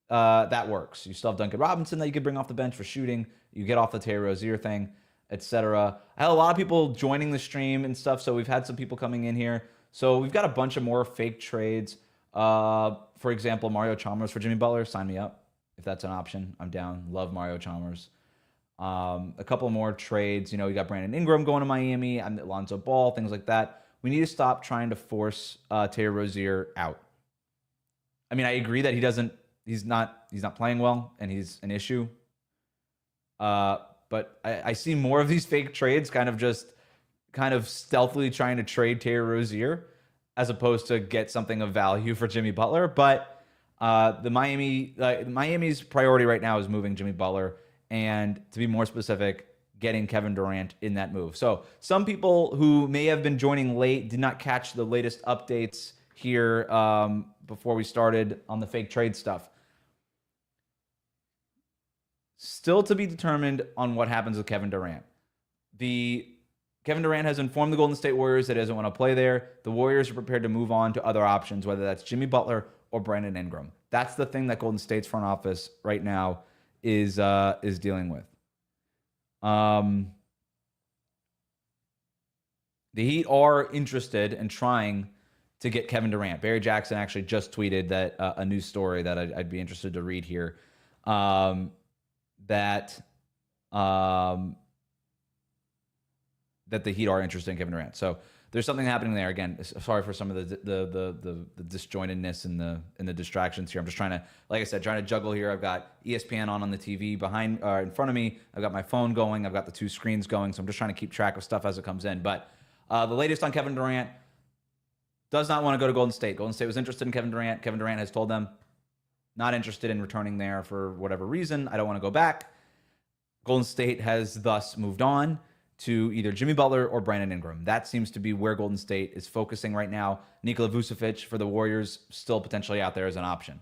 that works. You still have Duncan Robinson that you could bring off the bench for shooting. You get off the Terry Rozier thing, etc. I had a lot of people joining the stream and stuff, so we've had some people coming in here. So we've got a bunch of more fake trades. For example, Mario Chalmers for Jimmy Butler. Sign me up if that's an option. I'm down. Love Mario Chalmers. A couple more trades. You know, you got Brandon Ingram going to Miami, and Lonzo Ball, things like that. We need to stop trying to force Terry Rozier out. I mean, I agree that he's not playing well, and he's an issue. But I see more of these fake trades kind of stealthily trying to trade Terry Rozier as opposed to get something of value for Jimmy Butler. But Miami's priority right now is moving Jimmy Butler, and to be more specific, getting Kevin Durant in that move. So some people who may have been joining late did not catch the latest updates here before we started on the fake trade stuff. Still to be determined on what happens with Kevin Durant. Kevin Durant has informed the Golden State Warriors that he doesn't want to play there. The Warriors are prepared to move on to other options, whether that's Jimmy Butler or Brandon Ingram. That's the thing that Golden State's front office right now is dealing with. The Heat are interested in trying to get Kevin Durant. Barry Jackson actually just tweeted that a news story that I'd be interested to read here. That the Heat are interested in Kevin Durant. So there's something happening there. Again, sorry for some of the disjointedness and the distractions here. I'm just trying to juggle here. I've got ESPN on the TV in front of me. I've got my phone going. I've got the 2 screens going. So I'm just trying to keep track of stuff as it comes in. But the latest on Kevin Durant, does not want to go to Golden State. Golden State was interested in Kevin Durant. Kevin Durant has told them, not interested in returning there for whatever reason. I don't want to go back. Golden State has thus moved on to either Jimmy Butler or Brandon Ingram. That seems to be where Golden State is focusing right now. Nikola Vucevic for the Warriors still potentially out there as an option.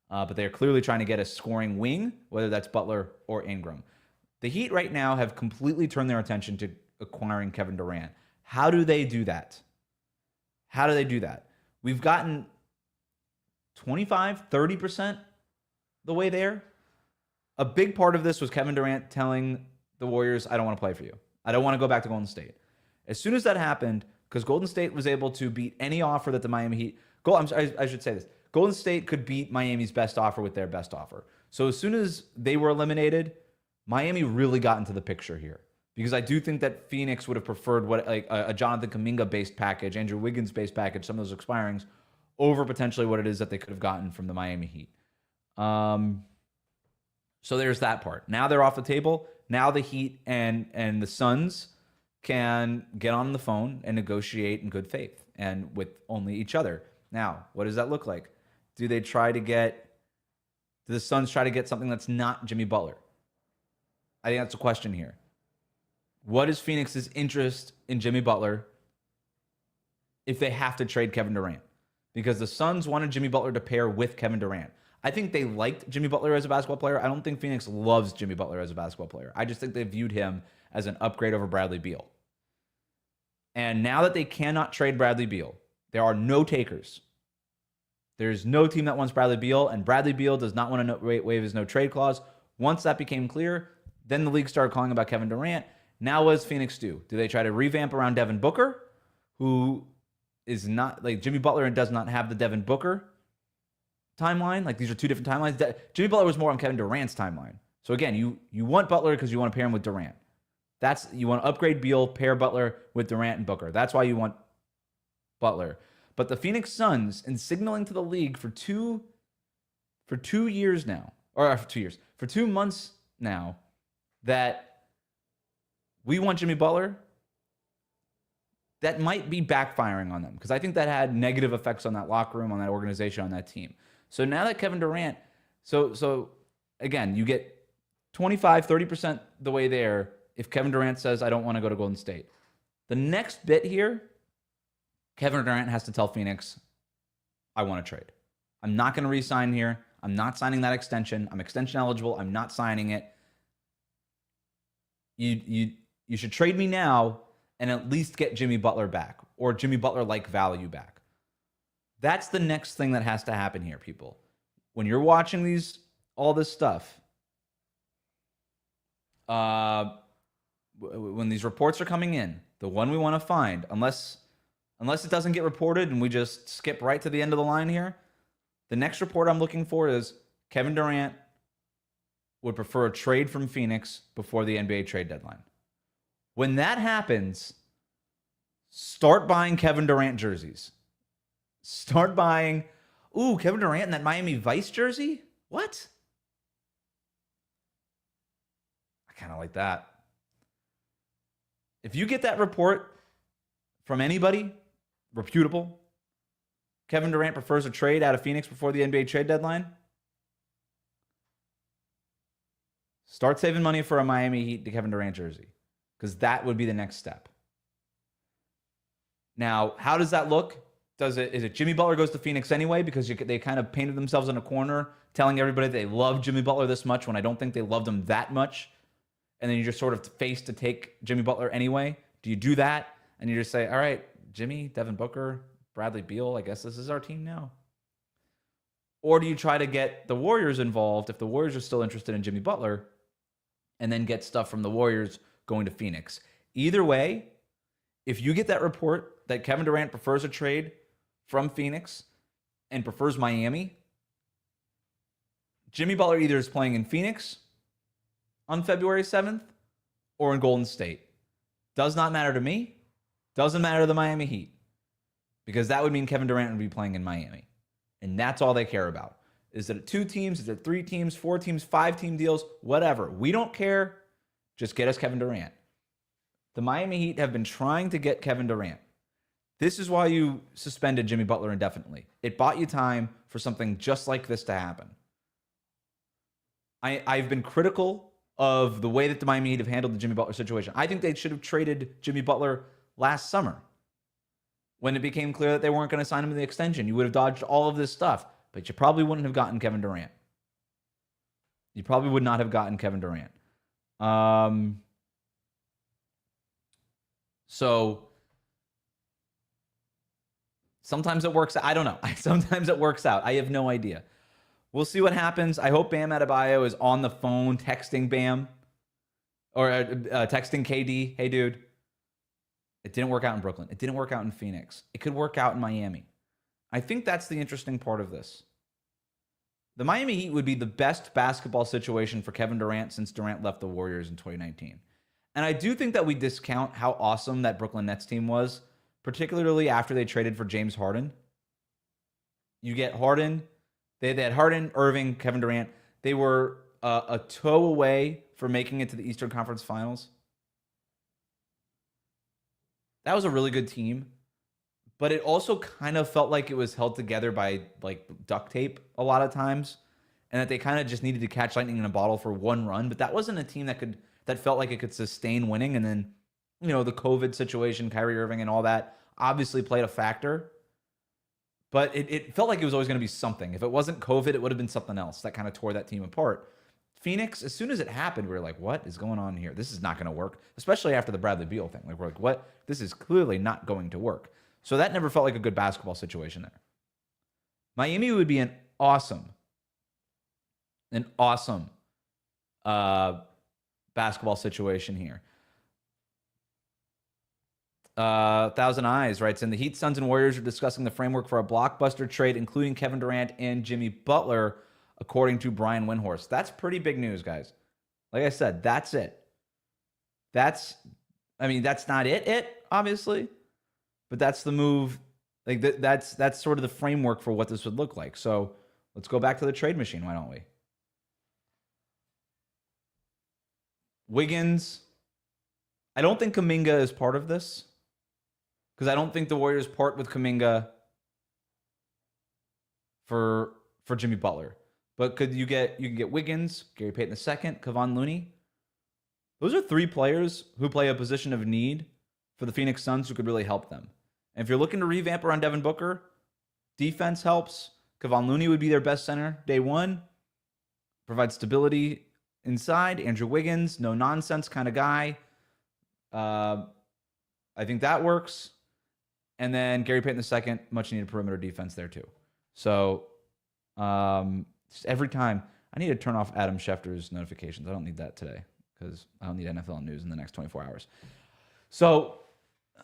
But they're clearly trying to get a scoring wing, whether that's Butler or Ingram. The Heat right now have completely turned their attention to acquiring Kevin Durant. How do they do that? We've gotten 25, 30% the way there. A big part of this was Kevin Durant telling the Warriors, I don't want to play for you. I don't want to go back to Golden State. As soon as that happened, because Golden State was able to beat any offer that the Miami Heat... I should say this. Golden State could beat Miami's best offer with their best offer. So as soon as they were eliminated, Miami really got into the picture here. Because I do think that Phoenix would have preferred a Jonathan Kuminga-based package, Andrew Wiggins-based package, some of those expirings, over potentially what it is that they could have gotten from the Miami Heat. So there's that part. Now they're off the table. Now the Heat and the Suns can get on the phone and negotiate in good faith and with only each other. Now, what does that look like? Do the Suns try to get something that's not Jimmy Butler? I think that's a question here. What is Phoenix's interest in Jimmy Butler if they have to trade Kevin Durant? Because the Suns wanted Jimmy Butler to pair with Kevin Durant. I think they liked Jimmy Butler as a basketball player. I don't think Phoenix loves Jimmy Butler as a basketball player. I just think they viewed him as an upgrade over Bradley Beal. And now that they cannot trade Bradley Beal, there are no takers. There's no team that wants Bradley Beal, and Bradley Beal does not want to waive his no-trade clause. Once that became clear, then the league started calling about Kevin Durant. Now what does Phoenix do? Do they try to revamp around Devin Booker, who is not... Jimmy Butler does not have the Devin Booker timeline? These are two different timelines. Jimmy Butler was more on Kevin Durant's timeline. So again, you want Butler because you want to pair him with Durant. You want to upgrade Beal, pair Butler with Durant and Booker. That's why you want Butler. But the Phoenix Suns, in signaling to the league for 2 years now, or for 2 years, for 2 months now that we want Jimmy Butler, that might be backfiring on them because I think that had negative effects on that locker room, on that organization, on that team. So now that Kevin Durant, so again, you get 25, 30% the way there if Kevin Durant says, I don't want to go to Golden State. The next bit here, Kevin Durant has to tell Phoenix, I want to trade. I'm not going to re-sign here. I'm not signing that extension. I'm extension eligible. I'm not signing it. You should trade me now and at least get Jimmy Butler back or Jimmy Butler-like value back. That's the next thing that has to happen here, people. When you're watching all this stuff, when these reports are coming in, the one we want to find, unless it doesn't get reported and we just skip right to the end of the line here, the next report I'm looking for is Kevin Durant would prefer a trade from Phoenix before the NBA trade deadline. When that happens, start buying Kevin Durant jerseys. Start buying, Kevin Durant in that Miami Vice jersey? What? I kind of like that. If you get that report from anybody reputable, Kevin Durant prefers a trade out of Phoenix before the NBA trade deadline, start saving money for a Miami Heat to Kevin Durant jersey because that would be the next step. Now, how does that look? Is it Jimmy Butler goes to Phoenix anyway because they kind of painted themselves in a corner telling everybody they love Jimmy Butler this much when I don't think they loved him that much? And then you just sort of face to take Jimmy Butler anyway? Do you do that? And you just say, all right, Jimmy, Devin Booker, Bradley Beal, I guess this is our team now. Or do you try to get the Warriors involved if the Warriors are still interested in Jimmy Butler and then get stuff from the Warriors going to Phoenix? Either way, if you get that report that Kevin Durant prefers a trade from Phoenix and prefers Miami, Jimmy Butler either is playing in Phoenix on February 7th or in Golden State. Does not matter to me. Doesn't matter to the Miami Heat. Because that would mean Kevin Durant would be playing in Miami. And that's all they care about. Is it 2 teams? Is it 3 teams, 4 teams, 5-team deals? Whatever. We don't care. Just get us Kevin Durant. The Miami Heat have been trying to get Kevin Durant. This is why you suspended Jimmy Butler indefinitely. It bought you time for something just like this to happen. I've been critical of the way that the Miami Heat have handled the Jimmy Butler situation. I think they should have traded Jimmy Butler last summer when it became clear that they weren't going to sign him to the extension. You would have dodged all of this stuff, but you probably wouldn't have gotten Kevin Durant. You probably would not have gotten Kevin Durant. So sometimes it works out. I don't know. Sometimes it works out. I have no idea. We'll see what happens. I hope Bam Adebayo is on the phone texting Bam or texting KD. Hey, dude, it didn't work out in Brooklyn. It didn't work out in Phoenix. It could work out in Miami. I think that's the interesting part of this. The Miami Heat would be the best basketball situation for Kevin Durant since Durant left the Warriors in 2019. And I do think that we discount how awesome that Brooklyn Nets team was, particularly after they traded for James Harden. You get Harden. They had Harden, Irving, Kevin Durant. They were a toe away from making it to the Eastern Conference Finals. That was a really good team. But it also kind of felt like it was held together by like duct tape a lot of times. And that they kind of just needed to catch lightning in a bottle for one run. But that wasn't a team that felt like it could sustain winning. And then, the COVID situation, Kyrie Irving and all that obviously played a factor. But it felt like it was always going to be something. If it wasn't COVID, it would have been something else that kind of tore that team apart. Phoenix, as soon as it happened, we were like, what is going on here? This is not going to work, especially after the Bradley Beal thing. Like, we're like, what? This is clearly not going to work. So that never felt like a good basketball situation there. Miami would be an awesome basketball situation here. 1,000 Eyes writes in, the Heat, Suns, and Warriors are discussing the framework for a blockbuster trade, including Kevin Durant and Jimmy Butler, according to Brian Windhorst. That's pretty big news, guys. Like I said, that's it. That's not it, obviously, but that's the move. Like that's sort of the framework for what this would look like. So let's go back to the trade machine. Why don't we? Wiggins. I don't think Kuminga is part of this because I don't think the Warriors part with Kuminga for Jimmy Butler. But you can get Wiggins, Gary Payton II, Kevon Looney. Those are three players who play a position of need for the Phoenix Suns who could really help them. And if you're looking to revamp around Devin Booker, defense helps. Kevon Looney would be their best center day one. Provides stability inside. Andrew Wiggins, no nonsense kind of guy. I think that works. And then Gary Payton II, much needed perimeter defense there too. So just every time, I need to turn off Adam Schefter's notifications. I don't need that today because I don't need NFL news in the next 24 hours. So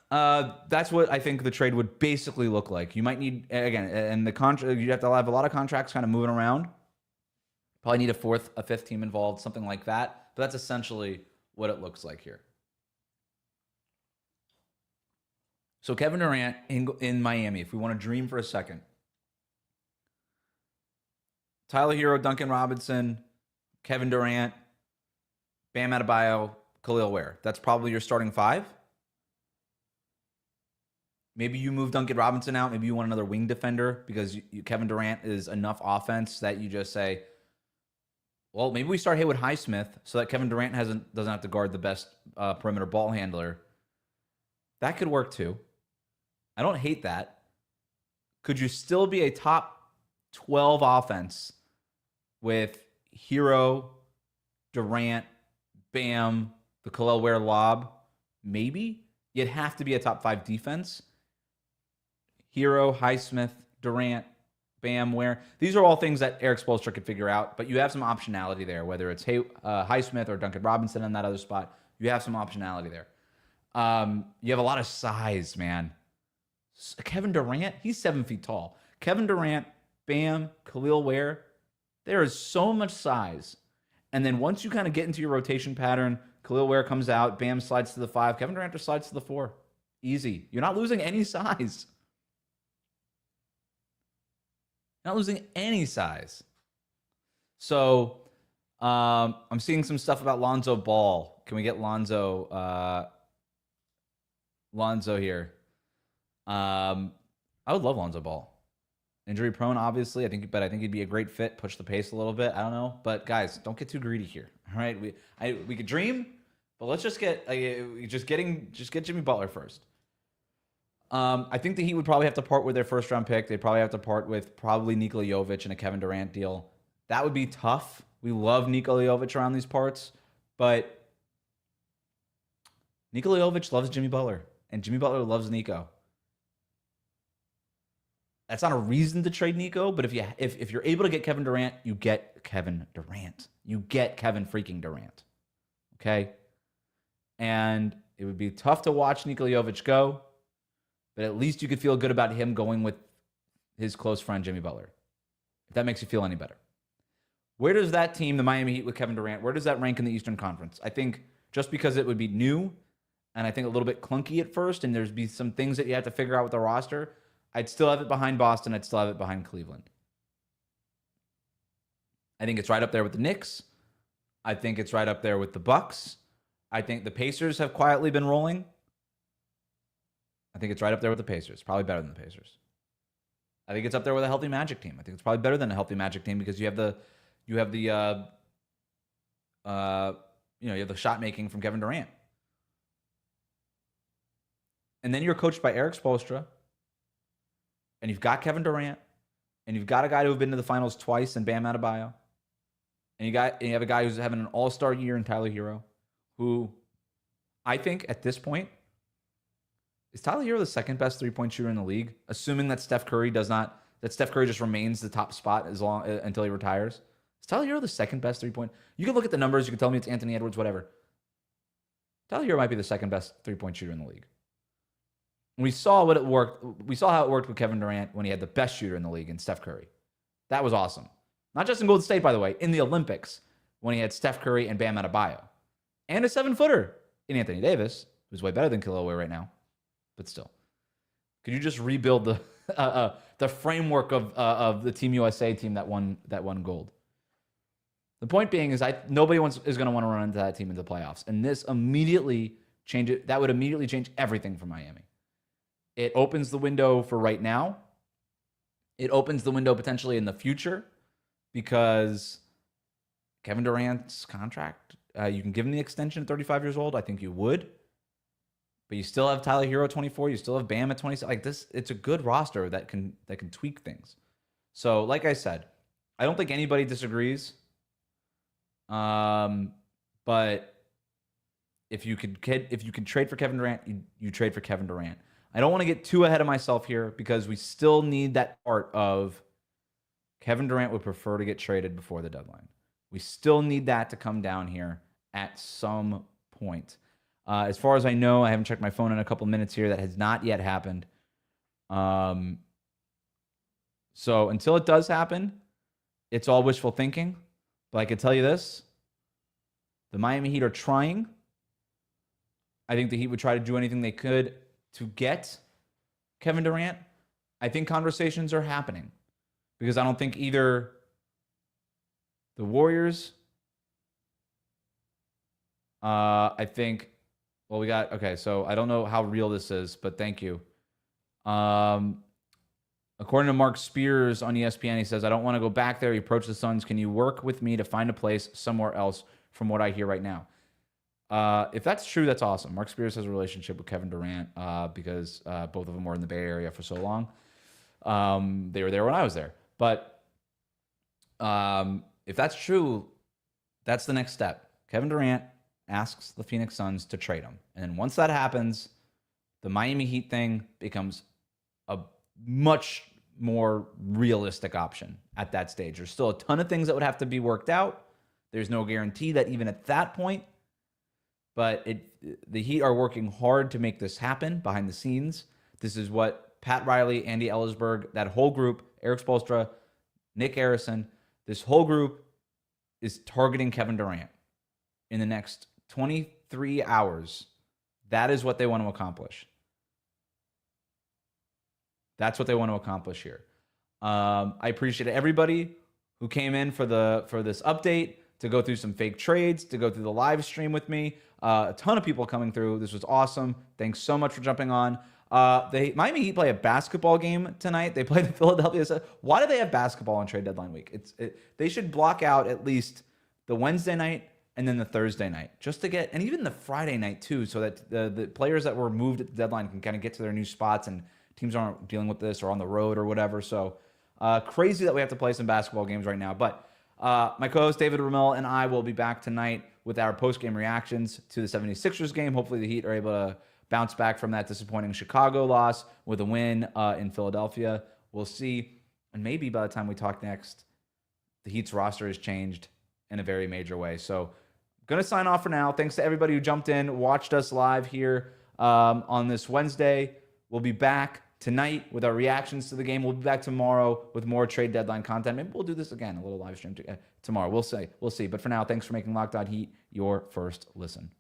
that's what I think the trade would basically look like. You might need, again, and the contract, you have to have a lot of contracts kind of moving around. Probably need a fifth team involved, something like that. But that's essentially what it looks like here. So Kevin Durant in Miami, if we want to dream for a second. Tyler Hero, Duncan Robinson, Kevin Durant, Bam Adebayo, Khalil Ware. That's probably your starting five. Maybe you move Duncan Robinson out. Maybe you want another wing defender because Kevin Durant is enough offense that you just say, well, maybe we start Haywood Highsmith so that Kevin Durant doesn't have to guard the best perimeter ball handler. That could work too. I don't hate that. Could you still be a top 12 offense with Hero, Durant, Bam, the Khalil Ware lob? Maybe. You'd have to be a top 5 defense. Hero, Highsmith, Durant, Bam, Ware. These are all things that Eric Spoelstra could figure out, but you have some optionality there, whether it's Highsmith or Duncan Robinson in that other spot. You have some optionality there. You have a lot of size, man. Kevin Durant, he's 7 feet tall. Kevin Durant, Bam, Khalil Ware, there is so much size. And then once you kind of get into your rotation pattern, Khalil Ware comes out, Bam slides to the 5, Kevin Durant just slides to the 4. Easy. You're not losing any size. Not losing any size. So I'm seeing some stuff about Lonzo Ball. Can we get Lonzo here? I would love Lonzo Ball. Injury prone, obviously. I think he'd be a great fit. Push the pace a little bit. I don't know, but guys, don't get too greedy here. All right, we could dream, but let's just get Jimmy Butler first. I think the Heat would probably have to part with their first round pick. They'd probably have to part with Nikola Jovic and a Kevin Durant deal. That would be tough. We love Nikola Jovic around these parts, but Nikola Jovic loves Jimmy Butler, and Jimmy Butler loves Nico. That's not a reason to trade Nico, but if you're able to get Kevin Durant, you get Kevin Durant. You get Kevin freaking Durant. Okay? And it would be tough to watch Nikola Jovic go, but at least you could feel good about him going with his close friend, Jimmy Butler. If that makes you feel any better. Where does that team, the Miami Heat with Kevin Durant, where does that rank in the Eastern Conference? I think just because it would be new and I think a little bit clunky at first, and there's be some things that you have to figure out with the roster, I'd still have it behind Boston. I'd still have it behind Cleveland. I think it's right up there with the Knicks. I think it's right up there with the Bucks. I think the Pacers have quietly been rolling. I think it's right up there with the Pacers. Probably better than the Pacers. I think it's up there with a healthy Magic team. I think it's probably better than a healthy Magic team because you have the shot making from Kevin Durant. And then you're coached by Eric Spoelstra. And you've got Kevin Durant, and you've got a guy who's been to the finals twice in Bam Adebayo. And you have a guy who's having an all-star year in Tyler Hero, who I think at this point, is Tyler Hero the second best three-point shooter in the league? Assuming that Steph Curry just remains the top spot until he retires. Is Tyler Hero the second best three-point? You can look at the numbers, you can tell me it's Anthony Edwards, whatever. Tyler Hero might be the second best three-point shooter in the league. We saw how it worked with Kevin Durant when he had the best shooter in the league in Steph Curry. That was awesome. Not just in Golden State, by the way, in the Olympics when he had Steph Curry and Bam Adebayo. And a 7-footer in Anthony Davis, who's way better than Khalil Ware right now. But still. Could you just rebuild the framework of the Team USA team that won gold? The point being is nobody is going to want to run into that team in the playoffs. And this immediately changes. That would immediately change everything for Miami. It opens the window for right now. It opens the window potentially in the future because Kevin Durant's contract, you can give him the extension at 35 years old. I think you would. But you still have Tyler Hero at 24. You still have Bam at 26. Like this, it's a good roster that can tweak things. So, like I said, I don't think anybody disagrees. But if you can trade for Kevin Durant, you trade for Kevin Durant. I don't want to get too ahead of myself here because we still need that part of Kevin Durant would prefer to get traded before the deadline. We still need that to come down here at some point. As far as I know, I haven't checked my phone in a couple minutes here. That has not yet happened. So until it does happen, it's all wishful thinking. But I can tell you this. The Miami Heat are trying. I think the Heat would try to do anything they could to get Kevin Durant. I think conversations are happening because I don't think either the Warriors, I think, well, okay, so I don't know how real this is, but thank you. According to Mark Spears on ESPN, he says, I don't want to go back there. He approached the Suns. Can you work with me to find a place somewhere else from what I hear right now? If that's true, that's awesome. Mark Spears has a relationship with Kevin Durant because both of them were in the Bay Area for so long. They were there when I was there. But if that's true, that's the next step. Kevin Durant asks the Phoenix Suns to trade him. And then once that happens, the Miami Heat thing becomes a much more realistic option at that stage. There's still a ton of things that would have to be worked out. There's no guarantee that even at that point, but the Heat are working hard to make this happen behind the scenes. This is what Pat Riley, Andy Ellisberg, that whole group, Eric Spoelstra, Nick Harrison, this whole group is targeting Kevin Durant in the next 23 hours. That is what they want to accomplish. That's what they want to accomplish here. I appreciate everybody who came in for this update, to go through some fake trades, to go through the live stream with me. A ton of people coming through. This was awesome. Thanks so much for jumping on. Miami Heat play a basketball game tonight. They play the Philadelphia. Why do they have basketball on trade deadline week? They should block out at least the Wednesday night and then the Thursday night, just to get, and even the Friday night too, so that the players that were moved at the deadline can kind of get to their new spots and teams aren't dealing with this or on the road or whatever. So crazy that we have to play some basketball games right now. But my co-host David Ramil and I will be back tonight with our post-game reactions to the 76ers game. Hopefully the Heat are able to bounce back from that disappointing Chicago loss with a win in Philadelphia. We'll see. And maybe by the time we talk next, the Heat's roster has changed in a very major way. So I'm going to sign off for now. Thanks to everybody who jumped in, watched us live here on this Wednesday. We'll be back tonight with our reactions to the game. We'll be back tomorrow with more trade deadline content. Maybe we'll do this again, a little live stream tomorrow. We'll see. But for now, thanks for making Locked On Heat your first listen.